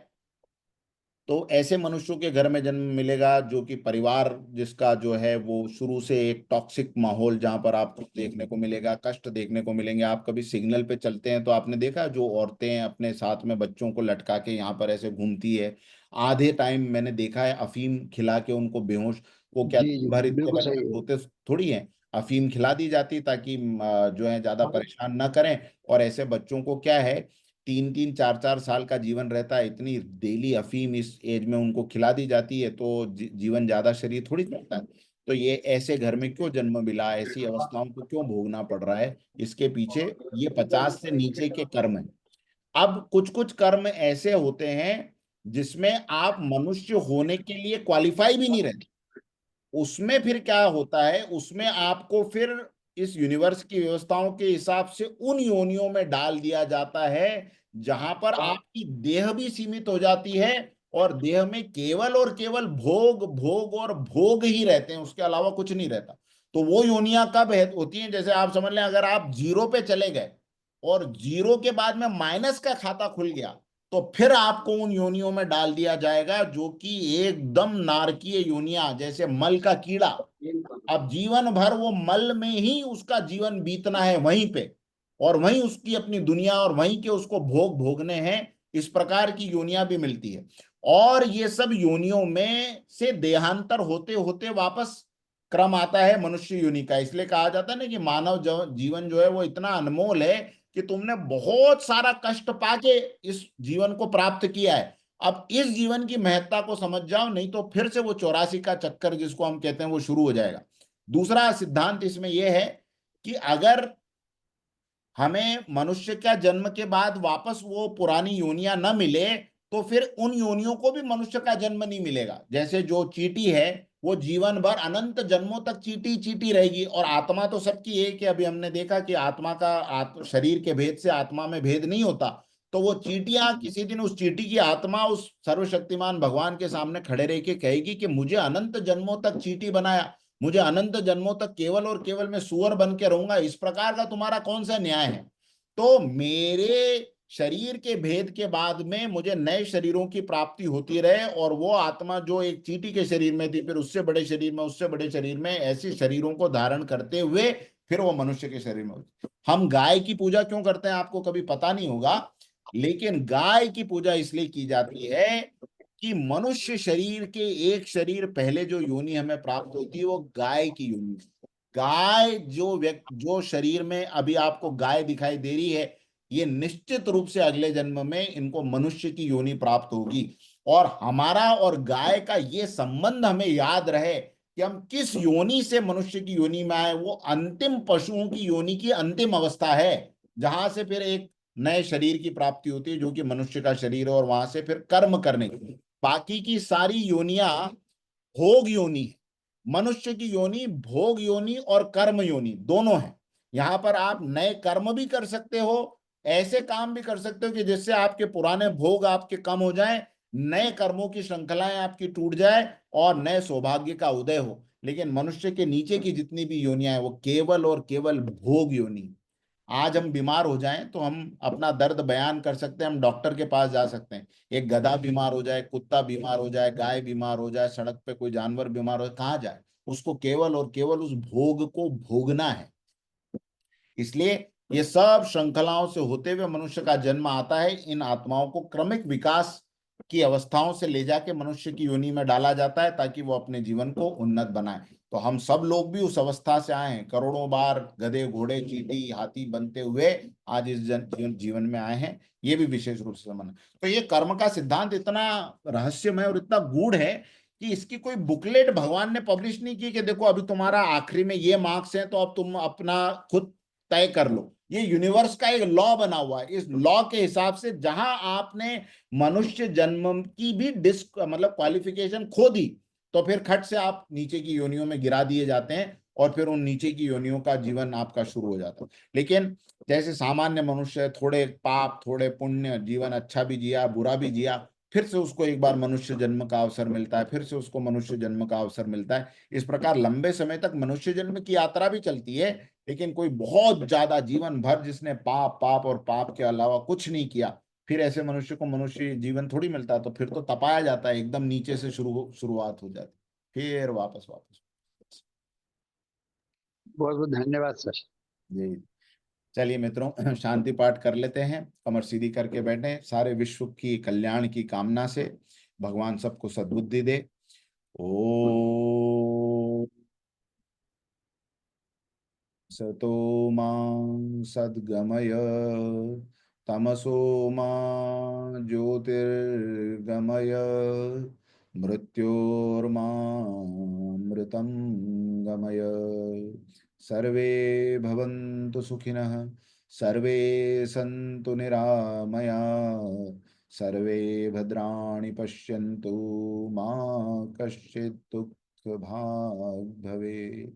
तो ऐसे मनुष्यों के घर में जन्म मिलेगा जो कि परिवार जिसका जो है वो शुरू से एक टॉक्सिक माहौल, जहां पर आपको देखने को मिलेगा, कष्ट देखने को मिलेंगे। आप कभी सिग्नल पे चलते हैं तो आपने देखा जो औरतें अपने साथ में बच्चों को लटका के यहाँ पर ऐसे घूमती है, आधे टाइम मैंने देखा है अफीम खिला के उनको बेहोश, वो क्या जी दिन जी, भर इतने बिल्कुल बच्चे सही है। होते थोड़ी हैं, अफीम खिला दी जाती ताकि जो है ज्यादा परेशान ना करें। और ऐसे बच्चों को क्या है, 3 3 4 4 साल का जीवन रहता है, इतनी डेली अफीम इस एज में उनको खिला दी जाती है तो जीवन ज्यादा शरीर थोड़ी चलता है। तो ये ऐसे घर में क्यों जन्म मिला, ऐसी अवस्थाओं को क्यों भोगना पड़ रहा है, इसके पीछे ये 50 से नीचे के कर्म है। अब कुछ कुछ कर्म ऐसे होते हैं जिसमें आप मनुष्य होने के लिए क्वालिफाई भी नहीं रहते। उसमें फिर क्या होता है, उसमें आपको फिर इस यूनिवर्स की व्यवस्थाओं के हिसाब से उन योनियों में डाल दिया जाता है जहां पर आपकी देह भी सीमित हो जाती है और देह में केवल और केवल भोग भोग और भोग ही रहते हैं, उसके अलावा कुछ नहीं रहता। तो वो योनियां कब होती हैं, जैसे आप समझ लें अगर आप जीरो पे चले गए और जीरो के बाद में माइनस का खाता खुल गया तो फिर आपको उन योनियों में डाल दिया जाएगा जो कि एकदम नारकीय योनियां, जैसे मल का कीड़ा। अब जीवन भर वो मल में ही उसका जीवन बीतना है वहीं पे, और वहीं उसकी अपनी दुनिया और वहीं के उसको भोग भोगने हैं। इस प्रकार की योनियां भी मिलती है और ये सब योनियों में से देहांतर होते होते वापस क्रम आता है मनुष्य योनि का। इसलिए कहा जाता है ना कि मानव जीवन जो है वो इतना अनमोल है कि तुमने बहुत सारा कष्ट पाके इस जीवन को प्राप्त किया है। अब इस जीवन की महत्ता को समझ जाओ, नहीं तो फिर से वो 84 का चक्कर जिसको हम कहते हैं वो शुरू हो जाएगा। दूसरा सिद्धांत इसमें यह है कि अगर हमें मनुष्य का जन्म के बाद वापस वो पुरानी योनियां न मिले तो फिर उन योनियों को भी मनुष्य का जन्म नहीं मिलेगा। जैसे जो चींटी है वो जीवन भर अनंत जन्मों तक चींटी चींटी रहेगी, और आत्मा तो सबकी एक है। अभी हमने देखा कि आत्मा का शरीर के भेद से आत्मा में भेद नहीं होता। तो वो चींटियां किसी दिन उस चींटी की आत्मा उस सर्वशक्तिमान भगवान के सामने खड़े रह के कहेगी कि मुझे अनंत जन्मों तक चींटी बनाया, मुझे अनंत जन्मों तक केवल और केवल मैं सुअर बन के रहूंगा, इस प्रकार का तुम्हारा कौन सा न्याय है। तो मेरे शरीर के भेद के बाद में मुझे नए शरीरों की प्राप्ति होती रहे, और वो आत्मा जो एक चींटी के शरीर में थी फिर उससे बड़े शरीर में, उससे बड़े शरीर में, ऐसे शरीरों को धारण करते हुए फिर वो मनुष्य के शरीर में होती। हम गाय की पूजा क्यों करते हैं आपको कभी पता नहीं होगा, लेकिन गाय की पूजा इसलिए की जाती है कि मनुष्य शरीर के एक शरीर पहले जो योनि हमें प्राप्त होती है वो गाय की योनि। गाय जो शरीर में अभी आपको गाय दिखाई दे रही है, ये निश्चित रूप से अगले जन्म में इनको मनुष्य की योनि प्राप्त होगी। और हमारा और गाय का ये संबंध हमें याद रहे कि हम किस योनि से मनुष्य की योनि में आए, वो अंतिम पशुओं की योनि की अंतिम अवस्था है जहां से फिर एक नए शरीर की प्राप्ति होती है जो कि मनुष्य का शरीर है, और वहां से फिर कर्म करने की। बाकी की सारी योनियां भोग योनि है। मनुष्य की योनि भोग योनि और कर्म योनि दोनों है। यहां पर आप नए कर्म भी कर सकते हो, ऐसे काम भी कर सकते हो कि जिससे आपके पुराने भोग आपके कम हो जाएं, नए कर्मों की श्रृंखलाएं आपकी टूट जाए और नए सौभाग्य का उदय हो। लेकिन मनुष्य के नीचे की जितनी भी योनियां हैं वो केवल और केवल भोग योनि। आज हम बीमार हो जाएं तो हम अपना दर्द बयान कर सकते हैं, हम डॉक्टर के पास जा सकते हैं। एक गधा बीमार हो जाए, कुत्ता बीमार हो जाए, गाय बीमार हो जाए, सड़क पे कोई जानवर बीमार हो जाए, कहाँ जाए, उसको केवल और केवल उस भोग को भोगना है। इसलिए ये सब श्रृंखलाओं से होते हुए मनुष्य का जन्म आता है। इन आत्माओं को क्रमिक विकास की अवस्थाओं से ले जाके मनुष्य की योनि में डाला जाता है ताकि वो अपने जीवन को उन्नत बनाए। तो हम सब लोग भी उस अवस्था से आए हैं, करोड़ों बार गधे घोड़े चींटी हाथी बनते हुए आज इस जीवन में आए हैं। ये भी विशेष रूप से समझना। तो ये कर्म का सिद्धांत इतना रहस्यमय और इतना गूढ़ है कि इसकी कोई बुकलेट भगवान ने पब्लिश नहीं की कि देखो अभी तुम्हारा आखिरी में ये मार्क्स हैं तो अब तुम अपना खुद तय कर लो। ये यूनिवर्स का एक लॉ बना हुआ है। इस लॉ के हिसाब से जहां आपने मनुष्य जन्म की भी क्वालिफिकेशन खो दी तो फिर खट से आप नीचे की योनियों में गिरा दिए जाते हैं और फिर उन नीचे की योनियों का जीवन आपका शुरू हो जाता है। लेकिन जैसे सामान्य मनुष्य थोड़े पाप थोड़े पुण्य, जीवन अच्छा भी जिया बुरा भी जिया, फिर से उसको एक बार मनुष्य जन्म का अवसर मिलता है, फिर से उसको मनुष्य जन्म का अवसर मिलता है। इस प्रकार लंबे समय तक मनुष्य जन्म की यात्रा भी चलती है। लेकिन कोई बहुत ज्यादा जीवन भर जिसने पाप पाप और पाप के अलावा कुछ नहीं किया, फिर ऐसे मनुष्य को मनुष्य जीवन थोड़ी मिलता है। तो फिर तो तपाया जाता है, एकदम नीचे से शुरुआत हो जाती, फिर वापस वापस। बहुत बहुत धन्यवाद सर। जी चलिए मित्रों, शांति पाठ कर लेते हैं, कमर सीधी करके बैठे, सारे विश्व की कल्याण की कामना से भगवान सबको सद्बुद्धि दे। ओ सतो मां सद्गमय, तमसो मां ज्योतिर्गमय, मृत्योर्मामृतं गमय। सर्वे भवन्तु सुखिनः, सर्वे सन्तु निरामया, सर्वे भद्राणि पश्यन्तु, मा कश्चित् दुःखभाग् भवेत्।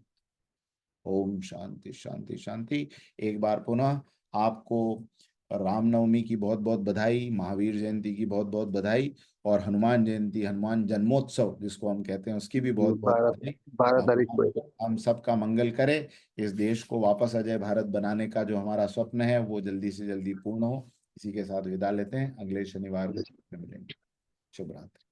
ओम शांति शांति शांति। एक बार पुनः आपको रामनवमी की बहुत बहुत बधाई, महावीर जयंती की बहुत बहुत बधाई, और हनुमान जयंती, हनुमान जन्मोत्सव जिसको हम कहते हैं, उसकी भी बहुत बहुत बारह बधाई। 12 तारीख को है। हम सबका मंगल करे, इस देश को वापस अजय भारत बनाने का जो हमारा स्वप्न है वो जल्दी से जल्दी पूर्ण हो। इसी के साथ विदा लेते हैं, अगले शनिवार को मिलेंगे। शुभ रात्रि।